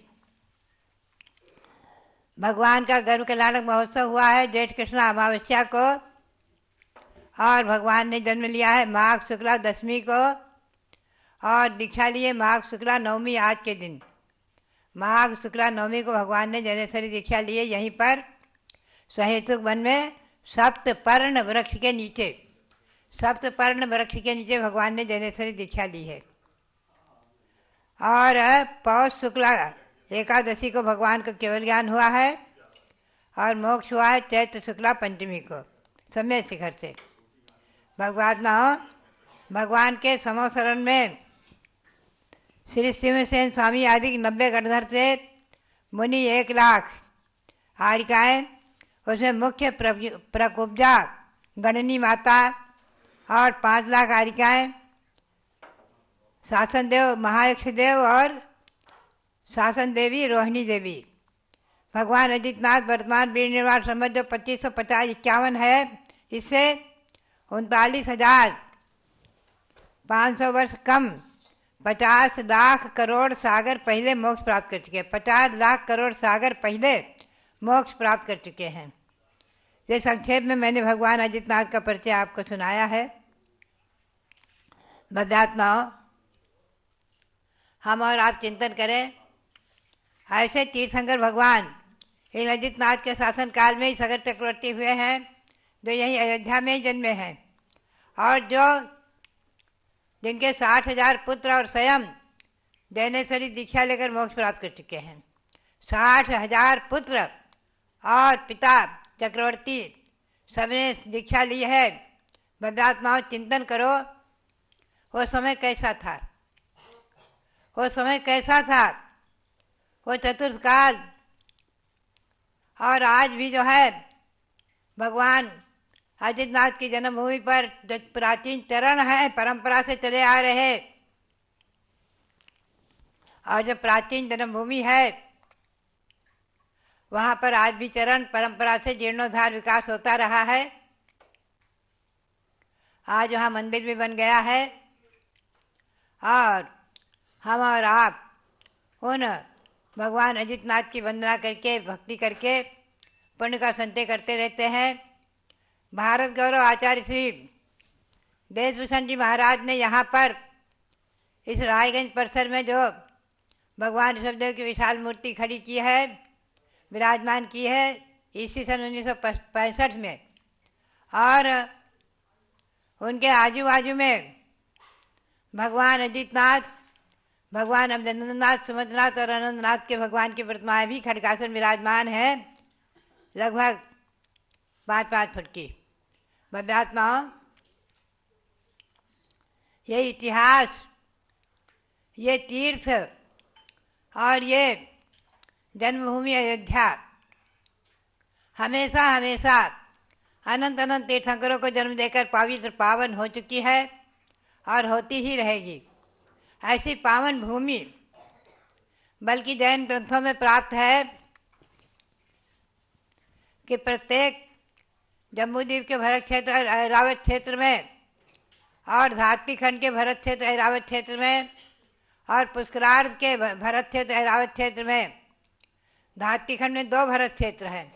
भगवान का गर्भ कल्याणक महोत्सव हुआ है जेठ कृष्ण अमावस्या को। और भगवान ने जन्म लिया है माघ शुक्ला दशमी को और दीक्षा लिए माघ शुक्ला नवमी आज के दिन। माघ शुक्ला नवमी को भगवान ने जैनेश्वरी दीक्षा लिए, यहीं पर सहेतुक वन में सप्तपर्ण वृक्ष के नीचे, सप्तपर्ण वृक्ष के नीचे भगवान ने जैनेश्वरी दीक्षा ली है। और पौष शुक्ला एकादशी को भगवान को केवल ज्ञान हुआ है और मोक्ष हुआ है चैत्र शुक्ला पंचमी को सम्यक शिखर से। भगवान के समोसरण में श्री शिवसेन स्वामी आदि 90 गणधर थे, मुनि 1 लाख आरिकाएँ, उसमें मुख्य प्रकुब्जा गणनी माता और 5 लाख आरिकाएँ, शासन देव महायक्ष देव और शासन देवी रोहिणी देवी। भगवान अजितनाथ वर्तमान वीर निर्वाण संवत जो 2550-51 है, इससे 39,500 वर्ष कम 50 लाख करोड़ सागर पहले मोक्ष प्राप्त कर चुके हैं। 50 लाख करोड़ सागर पहले मोक्ष प्राप्त कर चुके हैं। ये संक्षेप में मैंने भगवान अजितनाथ का परिचय आपको सुनाया है। भव्यात्माओं, हम और आप चिंतन करें, ऐसे तीर्थंकर भगवान इन अजितनाथ के शासन काल में ही सागर चक्रवर्ती हुए हैं, जो यही अयोध्या में ही जन्मे हैं और जिनके 60,000 पुत्र और स्वयं जैनेश्वरी दीक्षा लेकर मोक्ष प्राप्त कर चुके हैं। 60,000 पुत्र और पिता चक्रवर्ती सबने दीक्षा ली है। भव्यात्माओं, चिंतन करो, वो समय कैसा था, वो समय कैसा था, वो चतुर्थकाल। और आज भी जो है भगवान अजितनाथ की जन्मभूमि पर जो प्राचीन चरण है परंपरा से चले आ रहे, और जो प्राचीन जन्मभूमि है वहाँ पर आज भी चरण परंपरा से जीर्णोद्धार विकास होता रहा है। आज वहाँ मंदिर भी बन गया है और हम और आप उन भगवान अजितनाथ की वंदना करके, भक्ति करके पुण्य का संचय करते रहते हैं। भारत गौरव आचार्य श्री देशभूषण जी महाराज ने यहाँ पर इस रायगंज परिसर में जो भगवान ऋषभदेव की विशाल मूर्ति खड़ी की है, विराजमान की है, ईस्वी सन 1965 में, और उनके आजू बाजू में भगवान अजितनाथ, भगवान अमरनाथ, सुमंतनाथ और आनंदनाथ के भगवान की प्रतिमाएं भी खड़गासन विराजमान है, लगभग 5-5 फुट की। भव्यात्माओं, ये इतिहास, ये तीर्थ और ये जन्मभूमि अयोध्या हमेशा हमेशा अनंत अनंत तीर्थंकरों को जन्म देकर पवित्र पावन हो चुकी है और होती ही रहेगी। ऐसी पावन भूमि बल्कि जैन ग्रंथों में प्राप्त है कि प्रत्येक जम्बूद्वीप के भरत क्षेत्र ऐरावत क्षेत्र में और धात्री खंड के भरत क्षेत्र ऐरावत क्षेत्र में और पुष्करार्ध के भरत क्षेत्र ऐरावत क्षेत्र में, धात्री खंड में 2 भरत क्षेत्र हैं,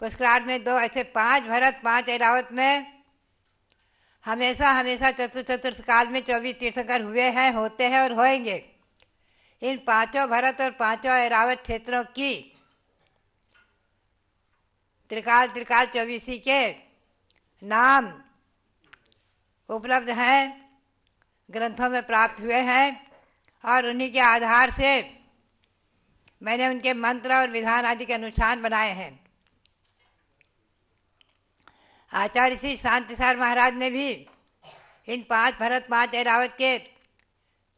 पुष्करार्ध में 2, ऐसे 5 भरत 5 ऐरावत में हमेशा हमेशा चतुर्थ काल में 24 तीर्थंकर हुए हैं, होते हैं और होएंगे। इन 5 भरत और 5 ऐरावत क्षेत्रों की त्रिकाल 24 के नाम उपलब्ध हैं, ग्रंथों में प्राप्त हुए हैं और उन्हीं के आधार से मैंने उनके मंत्र और विधान आदि के अनुष्ठान बनाए हैं। आचार्य श्री शांतिसार महाराज ने भी इन 5 भरत 5 ऐरावत के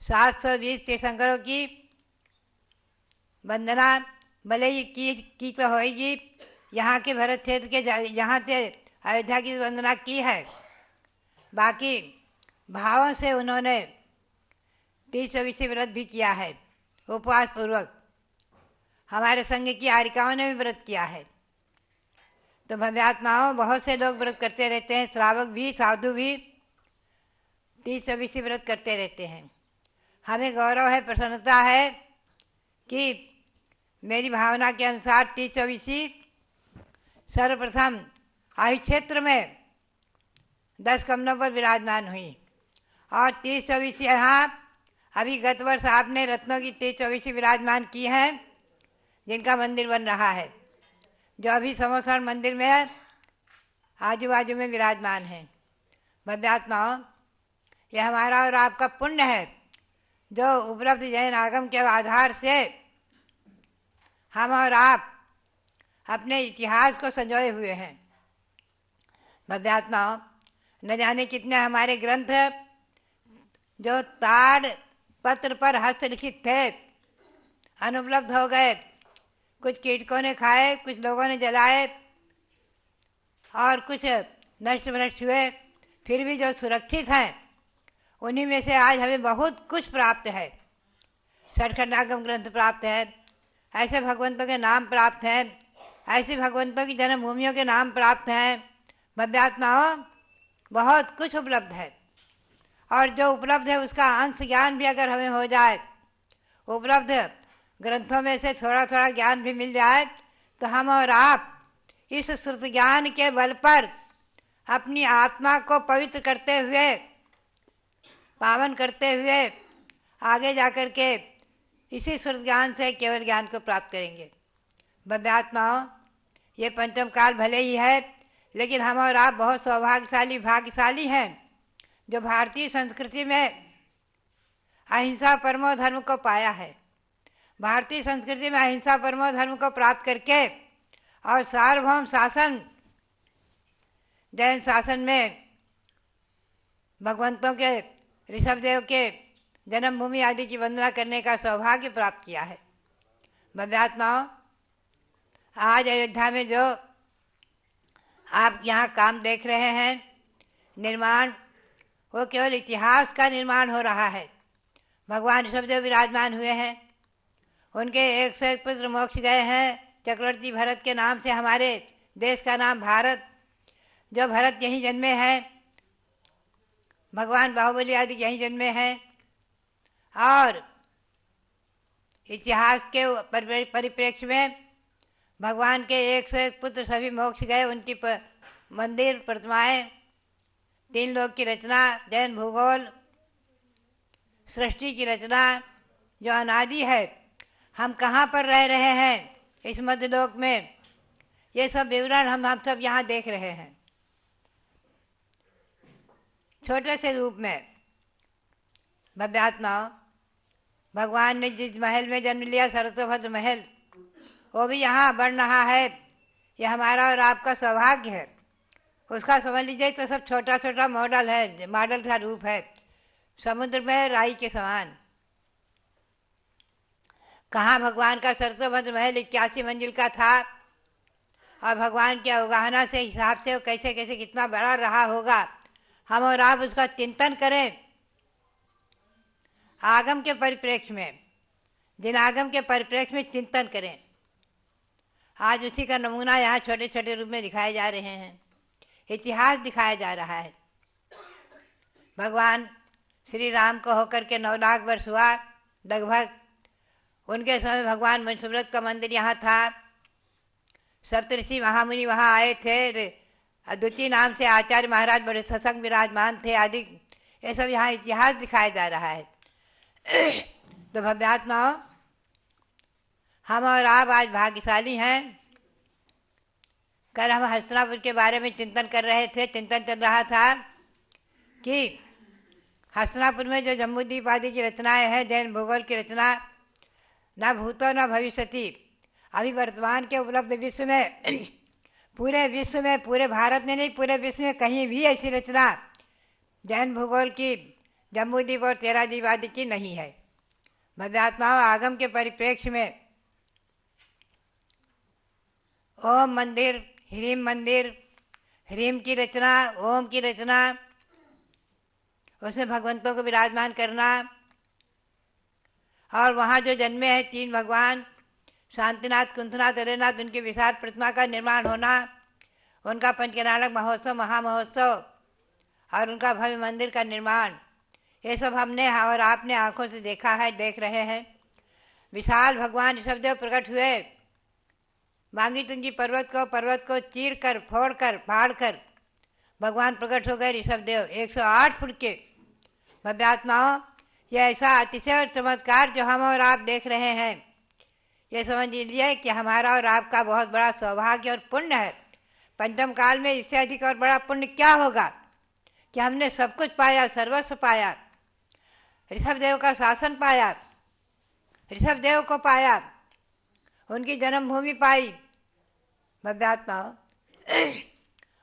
720 तीर्थंकरों की वंदना भले ही की तो होगी, यहाँ के भरत क्षेत्र के यहाँ से अयोध्या की वंदना की है, बाकी भावों से उन्होंने 30-24 व्रत भी किया है उपवास पूर्वक। हमारे संघ की आरिकाओं ने भी व्रत किया है। तो भव्यात्माओं, बहुत से लोग व्रत करते रहते हैं, श्रावक भी, साधु भी 30-24 व्रत करते रहते हैं। हमें गौरव है, प्रसन्नता है कि मेरी भावना के अनुसार 30-24 सर्वप्रथम आयु क्षेत्र में 10 कमलों पर विराजमान हुई और 30-24 यहाँ अभी गत वर्ष आपने रत्नों की 30-24 विराजमान की हैं, जिनका मंदिर बन रहा है, जो अभी समोसरण मंदिर में आजू बाजू में विराजमान हैं। भव्यात्माओं, यह हमारा और आपका पुण्य है जो उपलब्ध जैन आगम के आधार से हम और आप अपने इतिहास को संजोए हुए हैं। भव्यात्माओं, न जाने कितने हमारे ग्रंथ जो ताड़ पत्र पर हस्तलिखित थे अनुपलब्ध हो गए, कुछ कीटकों ने खाए, कुछ लोगों ने जलाए और कुछ नष्ट भ्रष्ट हुए, फिर भी जो सुरक्षित हैं उन्हीं में से आज हमें बहुत कुछ प्राप्त है। षटखंडागम ग्रंथ प्राप्त है, ऐसे भगवंतों के नाम प्राप्त हैं, ऐसे भगवंतों की जन्मभूमियों के नाम प्राप्त हैं। भव्यात्माओं, बहुत कुछ उपलब्ध है और जो उपलब्ध है उसका अंश ज्ञान भी अगर हमें हो जाए, उपलब्ध ग्रंथों में से थोड़ा थोड़ा ज्ञान भी मिल जाए, तो हम और आप इस श्रुत ज्ञान के बल पर अपनी आत्मा को पवित्र करते हुए, पावन करते हुए आगे जाकर के इसी श्रुत ज्ञान से केवल ज्ञान को प्राप्त करेंगे। भव्यात्माओं, ये पंचम काल भले ही है, लेकिन हम और आप बहुत सौभाग्यशाली भाग्यशाली हैं जो भारतीय संस्कृति में अहिंसा परमो धर्म को पाया है। भारतीय संस्कृति में अहिंसा परमो धर्म को प्राप्त करके और सार्वभौम शासन, जैन शासन में भगवंतों के, ऋषभदेव के जन्मभूमि आदि की वंदना करने का सौभाग्य प्राप्त किया है। भव्यात्माओं, आज अयोध्या में जो आप यहाँ काम देख रहे हैं निर्माण, वो केवल इतिहास का निर्माण हो रहा है। भगवान ऋषभदेव विराजमान हुए हैं, उनके 101 पुत्र मोक्ष गए हैं। चक्रवर्ती भरत के नाम से हमारे देश का नाम भारत, जो भरत यहीं जन्मे हैं, भगवान बाहुबली आदि यहीं जन्मे हैं और इतिहास के परिप्रेक्ष्य में भगवान के 101 पुत्र सभी मोक्ष गए। उनकी मंदिर, प्रतिमाएं, 3 लोक की रचना, जैन भूगोल, सृष्टि की रचना जो अनादि है, हम कहाँ पर रह रहे हैं इस मध्यलोक में, ये सब विवरण हम सब यहाँ देख रहे हैं छोटे से रूप में। भव्यात्माओं, भगवान ने जिस महल में जन्म लिया, सरस्वभद्र महल, वो भी यहाँ बन रहा है। ये हमारा और आपका सौभाग्य है। उसका समझ लीजिए तो सब छोटा छोटा मॉडल है, मॉडल का रूप है, समुद्र में राई के समान। कहाँ भगवान का सरस्वभद्र महल 81 मंजिल का था और भगवान की अवगाहना से हिसाब से वो कैसे कैसे कितना बड़ा रहा होगा, हम और आप उसका चिंतन करें आगम के परिप्रेक्ष्य में, जिन आगम के परिप्रेक्ष्य में चिंतन करें। आज उसी का नमूना यहाँ छोटे छोटे रूप में दिखाए जा रहे हैं, इतिहास दिखाया जा रहा है। भगवान श्री राम को होकर के 9 लाख वर्ष हुआ लगभग। उनके समय भगवान मनसुव्रत का मंदिर यहाँ था। सप्तऋषि महामुनि वहाँ आए थे। अद्वितीय नाम से आचार्य महाराज बड़े सत्संग विराजमान थे आदि, ये सब यहाँ इतिहास दिखाया जा रहा है। तो भव्यात्माओं, हम और आप आज भाग्यशाली हैं। कल हम हस्तिनापुर के बारे में चिंतन कर रहे थे। चिंतन चल रहा था कि हस्तिनापुर में जो जम्बूद्वीप आदि की रचनाएं हैं, जैन भूगोल की रचना, न भूतो न भविष्यति, अभी वर्तमान के उपलब्ध विश्व में, पूरे विश्व में, पूरे भारत में नहीं, पूरे विश्व में कहीं भी ऐसी रचना जैन भूगोल की, जम्बूद्वीप और 13 द्वीप आदि की नहीं है। भव्यात्माओं, आगम के परिप्रेक्ष्य में ओम मंदिर, ह्रीम मंदिर, ह्रीम की रचना, ओम की रचना, उसमें भगवंतों को विराजमान करना और वहाँ जो जन्मे हैं 3 भगवान, शांतिनाथ, कुंथनाथ, अरेनाथ, उनकी विशाल प्रतिमा का निर्माण होना, उनका पंचकनालक महोत्सव, महामहोत्सव और उनका भव्य मंदिर का निर्माण, ये सब हमने और आपने आंखों से देखा है, देख रहे हैं। विशाल भगवान ऋषभदेव प्रकट हुए। मांगी तुंगी पर्वत को चीर कर, फोड़ कर, फाड़ कर भगवान प्रकट हो गए ऋषभदेव 108 फुट के। भव्यात्माओं, यह ऐसा अतिशय और चमत्कार जो हम और आप देख रहे हैं, ये समझ लीजिए कि हमारा और आपका बहुत बड़ा सौभाग्य और पुण्य है। पंचम काल में इससे अधिक और बड़ा पुण्य क्या होगा कि हमने सब कुछ पाया, सर्वस्व पाया, ऋषभदेव का शासन पाया, ऋषभदेव को पाया, उनकी जन्मभूमि पाई भव्यात्मा,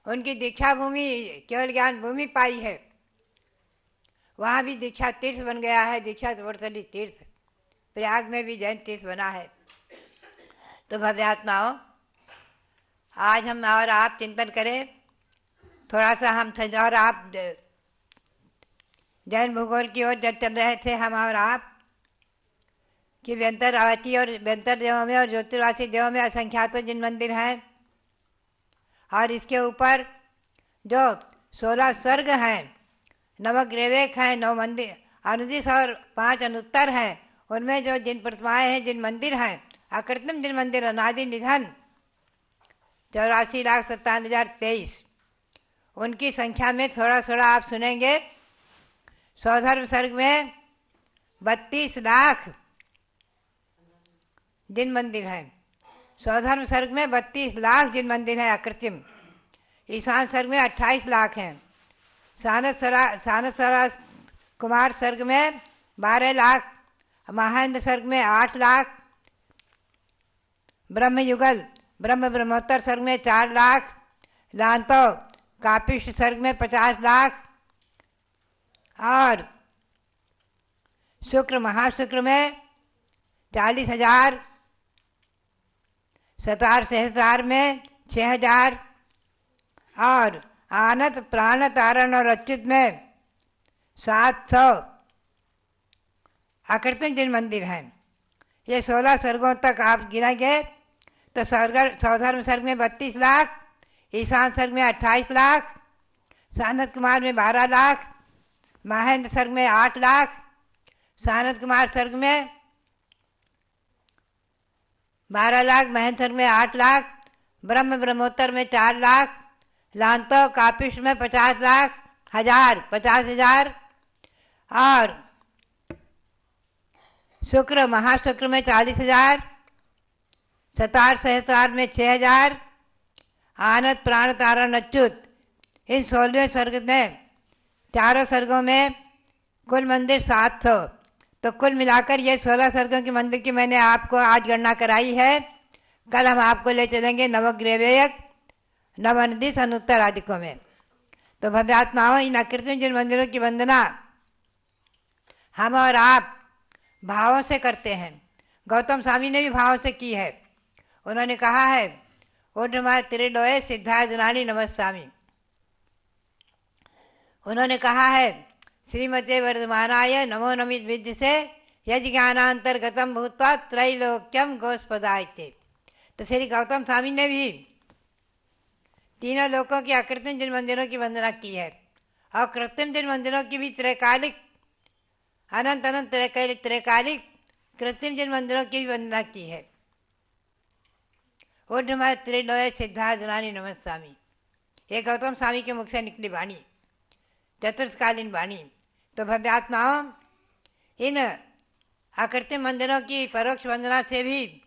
उनकी दीक्षा भूमि केवल ज्ञान भूमि पाई है। वहाँ भी दीक्षा तीर्थ बन गया है, दीक्षा वर्तली तीर्थ। प्रयाग में भी जैन तीर्थ बना है। तो भव्यात्माओं, आज हम और आप चिंतन करें थोड़ा सा। हम और आप जैन भूगोल की ओर जब चल रहे थे, हम और आप, कि व्यंतरवासी और व्यंतर देवों में और ज्योतिर्वासी देवों में असंख्यातों जिन मंदिर हैं, और इसके ऊपर जो 16 स्वर्ग हैं, नवग्रहवेक हैं, 9 मंदिर अनुदिश और 5 अनुत्तर हैं, उनमें जो जिन प्रतिमाएं हैं, जिन मंदिर हैं, अकृत्रिम जिन मंदिर, अनादि निधन 84,57,023, उनकी संख्या में थोड़ा थोड़ा आप सुनेंगे। स्वधर्म सर्ग में 32 लाख जिन मंदिर हैं, स्वधर्म सर्ग में 32 लाख जिन मंदिर हैं अकृत्रिम। ईशान सर्ग में 28 लाख हैं। सानसरा कुमार सर्ग में 12 लाख, महेंद्र सर्ग में 8 लाख, ब्रह्मयुगल ब्रह्मोत्तर सर्ग में 4 लाख, लांतो कापिष्ट सर्ग में 50 लाख, और शुक्र महाशुक्र में 40,000, सतार सहस्रार में 6,000, और आनत प्राण तारण और अच्युत में 700 अकृत्रिम जिन मंदिर हैं। ये 16 स्वर्गों तक आप गिनेंगे तो स्वधर्म सर्ग में 32 लाख, ईशान सर्ग में 28 लाख, सानत कुमार में 12 लाख, महेंद्र सर्ग में 8 लाख, सानत कुमार सर्ग में 12 लाख, महेंद्र सर्ग में 8 लाख, ब्रह्मोत्तर में 4 लाख, लांतो कापिष्ट में 50 लाख, 50,000, और शुक्र महाशुक्र में 40,000, सतार सहस्रार में 6,000, आनत प्राण तारण अच्युत, इन 16वें स्वर्ग में, चारों स्वर्गों में कुल मंदिर 700। तो कुल मिलाकर ये 16 स्वर्गों के मंदिर की मैंने आपको आज गणना कराई है। कल हम आपको ले चलेंगे नवग्रहवेक, नवनदिश, अनुत्तर आदिकों में। तो भव्यात्माओं, इन अकृत्रिम जिन मंदिरों की वंदना हम और आप भावों से करते हैं। गौतम स्वामी ने भी भावों से की है। उन्होंने कहा है, ऊर्ध्वमा त्रिलोये सिद्धाय धनानी नमस्वामी। उन्होंने कहा है, श्रीमते वर्धमानाय नमो नमित विद्य से यज ज्ञानांतर्गतम भूत्वा त्रैलोक्यम गोस्पदायते। तो श्री गौतम स्वामी ने भी तीनों लोकों की अकृत्रिम जिन मंदिरों की वंदना की है, और कृत्रिम जिन मंदिरों की भी त्रैकालिक, अनंत अनंत त्रैकालिक कृत्रिम जिन मंदिरों की भी वंदना की है। ऊर्ध्वमा त्रिलोय सिद्धार्थ रानी नमस्वामी, ये गौतम स्वामी के मुख से निकली वाणी, चतुर्थकालीन वाणी। तो भव्यात्माओं, इन अकृत्रिम मंदिरों की परोक्ष वंदना से भी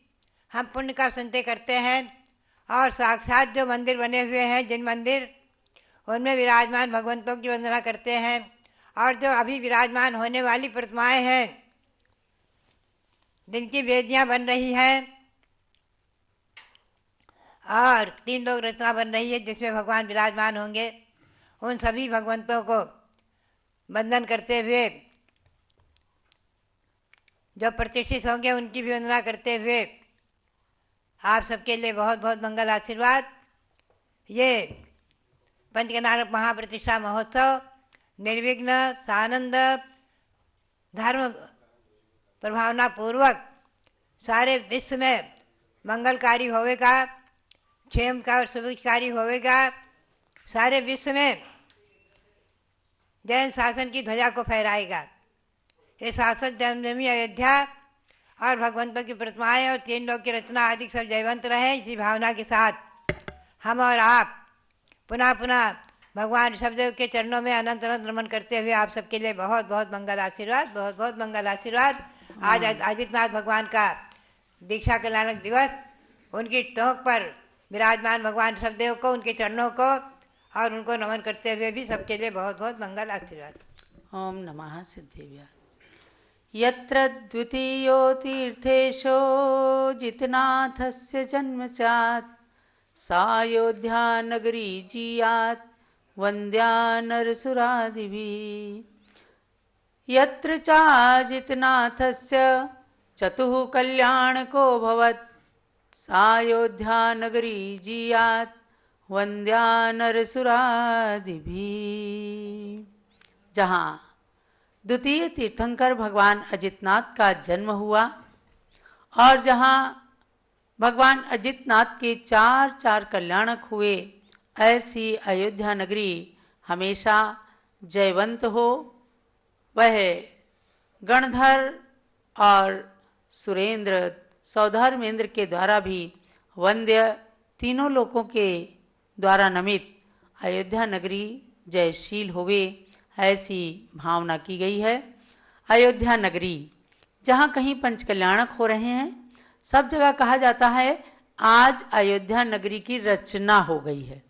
हम पुण्य का संचय करते हैं, और साक्षात जो मंदिर बने हुए हैं, जिन मंदिर, उनमें विराजमान भगवंतों की वंदना करते हैं, और जो अभी विराजमान होने वाली प्रतिमाएं हैं, जिनकी वेदियां बन रही हैं, और 3 लोक रचना बन रही है जिसमें भगवान विराजमान होंगे, उन सभी भगवंतों को वंदन करते हुए, जो प्रतिष्ठित होंगे उनकी भी वंदना करते हुए, आप सबके लिए बहुत बहुत मंगल आशीर्वाद। ये पंचकनारक महाप्रतिष्ठा महोत्सव निर्विघ्न, सानंद, धर्म प्रभावना पूर्वक सारे विश्व में मंगलकारी होवेगा, क्षेम का और सुभिक्षकारी होवेगा। सारे विश्व में जैन शासन की ध्वजा को फहराएगा। ये शासक जन्मभूमि अयोध्या और भगवंतों की प्रतिमाएं और 3 लोक की रचना आदि सब जयवंत रहे। इसी भावना के साथ हम और आप पुनः पुनः भगवान ऋषभदेव के चरणों में अनंत अनंत नमन करते हुए आप सबके लिए बहुत बहुत मंगल आशीर्वाद, बहुत बहुत मंगल आशीर्वाद। आज आदित्यनाथ भगवान का दीक्षा कल्याणक दिवस, उनकी टोंक पर विराजमान भगवान सबदेव को, उनके चरणों को और उनको नमन करते हुए भी सबके लिए बहुत बहुत मंगल आशीर्वाद। ओम नमः सिद्धिव्या। यत्र द्वितीयो तीर्थेशो जितनाथस्य जन्म स्यात् सायोध्या नगरी जीयात् वन्द्या नरसुरादिभिः। यत्र चाजितनाथस्य चतुः कल्याणको भवत् सायोध्या नगरी जीयात् वन्द्या नरसुरादिभिः। जहाँ द्वितीय तीर्थंकर भगवान अजितनाथ का जन्म हुआ और जहाँ भगवान अजितनाथ के चार चार कल्याणक हुए, ऐसी अयोध्या नगरी हमेशा जयवंत हो। वह गणधर और सुरेंद्र सौधर्मेंद्र के द्वारा भी वंद्य, तीनों लोकों के द्वारा नमित अयोध्या नगरी जयशील होवे, ऐसी भावना की गई है। अयोध्या नगरी जहाँ कहीं पंचकल्याणक हो रहे हैं, सब जगह कहा जाता है आज अयोध्या नगरी की रचना हो गई है।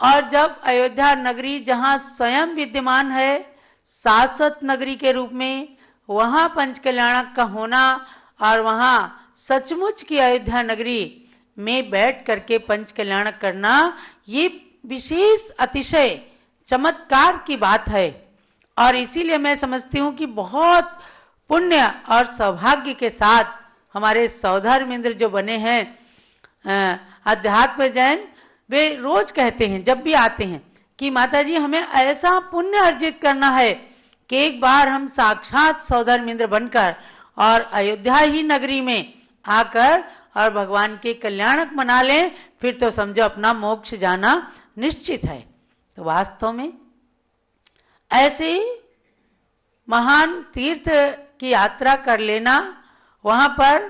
और जब अयोध्या नगरी जहाँ स्वयं विद्यमान है शाश्वत नगरी के रूप में, वहाँ पंचकल्याणक का होना और वहाँ सचमुच की अयोध्या नगरी में बैठ करके पंचकल्याणक करना, ये विशेष अतिशय चमत्कार की बात है। और इसीलिए मैं समझती हूँ कि बहुत पुण्य और सौभाग्य के साथ हमारे सौधर्मेंद्र जो बने हैं अध्यात्म जैन, वे रोज कहते हैं जब भी आते हैं कि माता जी हमें ऐसा पुण्य अर्जित करना है कि एक बार हम साक्षात सौधर्मेंद्र बनकर और अयोध्या ही नगरी में आकर और भगवान के कल्याणक मना लें, फिर तो समझो अपना मोक्ष जाना निश्चित है। तो वास्तव में ऐसे महान तीर्थ की यात्रा कर लेना, वहाँ पर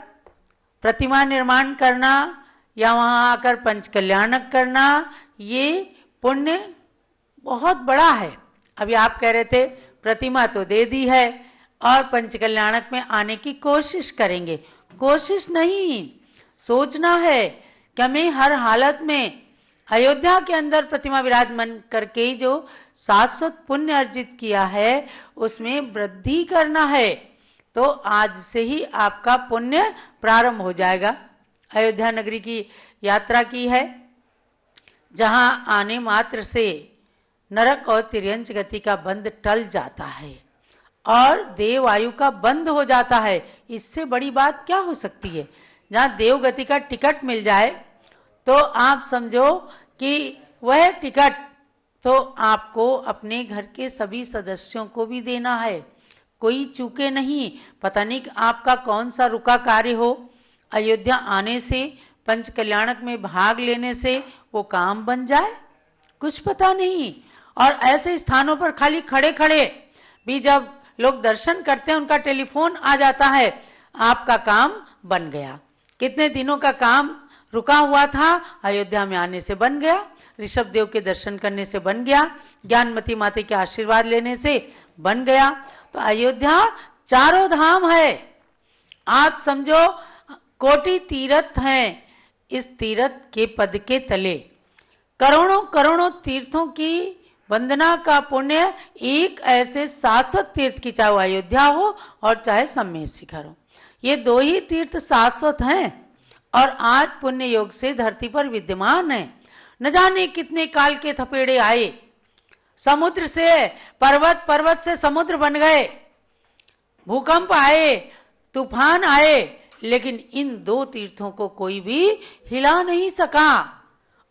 प्रतिमा निर्माण करना या वहाँ आकर पंचकल्याणक करना, ये पुण्य बहुत बड़ा है। अभी आप कह रहे थे प्रतिमा तो दे दी है और पंचकल्याणक में आने की कोशिश करेंगे। कोशिश नहीं, सोचना है कि हमें हर हालत में अयोध्या के अंदर प्रतिमा विराजमान करके जो शाश्वत पुण्य अर्जित किया है उसमें वृद्धि करना है। तो आज से ही आपका पुण्य प्रारंभ हो जाएगा। अयोध्या नगरी की यात्रा की है, जहां आने मात्र से नरक और तिर्यंच गति का बंध टल जाता है और देव आयु का बंध हो जाता है। इससे बड़ी बात क्या हो सकती है? जहां देव गति का टिकट मिल जाए तो आप समझो कि वह टिकट तो आपको अपने घर के सभी सदस्यों को भी देना है, कोई चूके नहीं। पता नहीं आपका कौन सा रुका कार्य हो, अयोध्या आने से, पंचकल्याणक में भाग लेने से वो काम बन जाए, कुछ पता नहीं। और ऐसे स्थानों पर खाली खड़े खड़े भी जब लोग दर्शन करते हैं, उनका टेलीफोन आ जाता है, आपका काम बन गया। कितने दिनों का काम रुका हुआ था, अयोध्या में आने से बन गया, ऋषभ देव के दर्शन करने से बन गया, ज्ञानमती माता के आशीर्वाद लेने से बन गया। तो अयोध्या चारों धाम है, आप समझो कोटि तीर्थ हैं। इस तीर्थ के पद के तले करोड़ों करोड़ों तीर्थों की वंदना का पुण्य एक ऐसे शाश्वत तीर्थ की, चाहे अयोध्या हो और चाहे सम्मेद शिखर हो, ये दो ही तीर्थ शाश्वत हैं और आज पुण्य योग से धरती पर विद्यमान है। न जाने कितने काल के थपेड़े आए, समुद्र से पर्वत, पर्वत से समुद्र बन गए, भूकंप आए, तूफान आए, लेकिन इन दो तीर्थों को कोई भी हिला नहीं सका।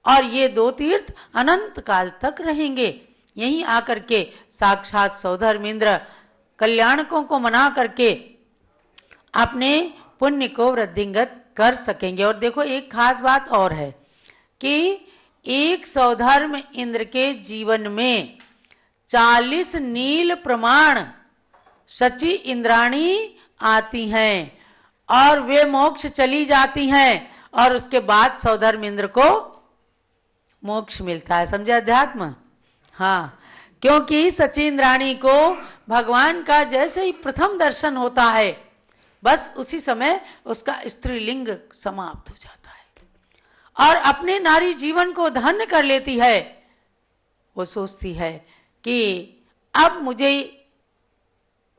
और ये दो तीर्थ अनंत काल तक रहेंगे। यहीं आकर के साक्षात सौधर्मेंद्र कल्याणकों को मना करके अपने पुण्य को वृद्धिंगत कर सकेंगे। और देखो एक खास बात और है कि एक सौधर्म इंद्र के जीवन में 40 नील प्रमाण शची इंद्राणी आती हैं और वे मोक्ष चली जाती हैं और उसके बाद सौधर्म इंद्र को मोक्ष मिलता है। समझे अध्यात्म? हाँ, क्योंकि शची इंद्राणी को भगवान का जैसे ही प्रथम दर्शन होता है, बस उसी समय उसका स्त्रीलिंग समाप्त हो जाता है और अपने नारी जीवन को धन्य कर लेती है, वो सोचती है कि अब मुझे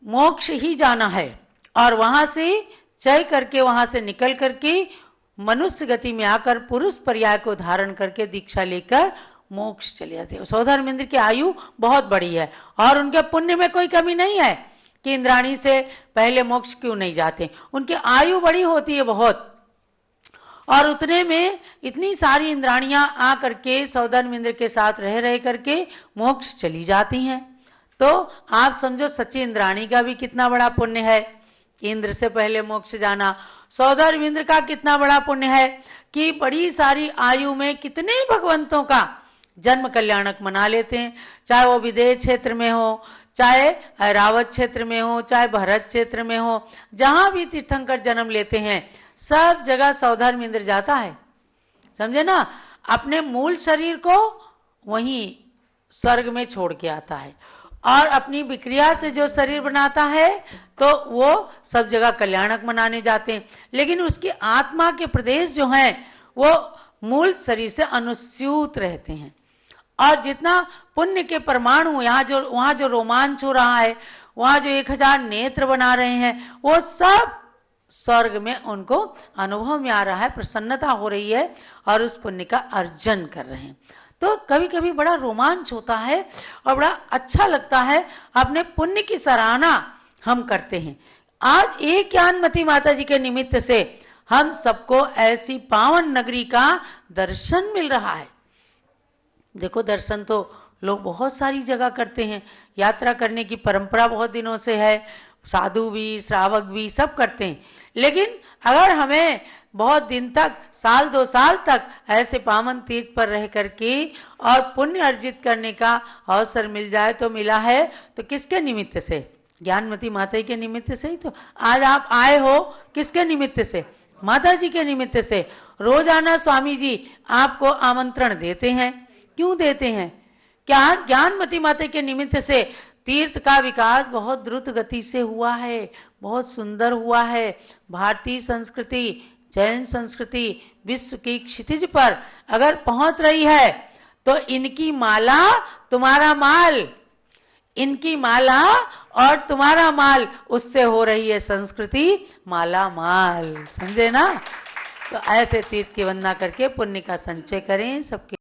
मोक्ष ही जाना है, और वहां से चय करके, वहां से निकल करके मनुष्य गति में आकर पुरुष पर्याय को धारण करके दीक्षा लेकर मोक्ष चले जाते हैं। सौधर्मेंद्र की आयु बहुत बड़ी है और उनके पुण्य में कोई कमी नहीं है कि इंद्राणी से पहले मोक्ष क्यों नहीं जाते। उनकी आयु बड़ी होती है बहुत, और उतने में इतनी सारी इंद्राणियां आ करके सौधर्मेंद्र के साथ रह करके मोक्ष चली जाती हैं। तो आप समझो सच्ची इंद्राणी का भी कितना बड़ा पुण्य है, इंद्र से पहले मोक्ष जाना। सौधर्मेंद्र का कितना बड़ा पुण्य है कि बड़ी सारी आयु में कितने भगवंतों का जन्म कल्याणक मना लेते हैं, चाहे वो विदेह क्षेत्र में हो, चाहे ऐरावत क्षेत्र में हो, चाहे भरत क्षेत्र में हो, जहां भी तीर्थंकर जन्म लेते हैं सब जगह सौधर्मेंद्र जाता है। समझे ना, अपने मूल शरीर को वहीं स्वर्ग में छोड़ के आता है, और अपनी विक्रिया से जो शरीर बनाता है तो वो सब जगह कल्याणक मनाने जाते हैं। लेकिन उसकी आत्मा के प्रदेश जो हैं वो मूल शरीर से अनुस्यूत रहते हैं, और जितना पुण्य के परमाणु वहां जो रोमांच हो रहा है, वहां जो 1000 नेत्र बना रहे हैं, वो सब स्वर्ग में उनको अनुभव में आ रहा है, प्रसन्नता हो रही है और उस पुण्य का अर्जन कर रहे हैं। तो कभी कभी बड़ा रोमांच होता है और बड़ा अच्छा लगता है, अपने पुण्य की सराहना हम करते हैं। आज एक ज्ञानमती माता जी के निमित्त से हम सबको ऐसी पावन नगरी का दर्शन मिल रहा है। देखो, दर्शन तो लोग बहुत सारी जगह करते हैं, यात्रा करने की परंपरा बहुत दिनों से है, साधु भी श्रावक भी सब करते हैं। लेकिन अगर हमें बहुत दिन तक, साल 2 साल तक ऐसे पावन तीर्थ पर रह करके और पुण्य अर्जित करने का अवसर मिल जाए तो मिला है, तो किसके निमित्त से? ज्ञानमती माता के निमित्त से ही तो आज आप आए हो। किसके निमित्त से? माता जी के निमित्त से। रोजाना स्वामी जी आपको आमंत्रण देते हैं। क्यों देते हैं? क्या ज्ञानमती माता के निमित्त से तीर्थ का विकास बहुत द्रुत गति से हुआ है, बहुत सुंदर हुआ है। भारतीय संस्कृति, जैन संस्कृति विश्व की क्षितिज पर अगर पहुंच रही है तो इनकी माला तुम्हारा माल, इनकी माला और तुम्हारा माल, उससे हो रही है संस्कृति माला माल। समझे ना? तो ऐसे तीर्थ की वंदना करके पुण्य का संचय करें सबके।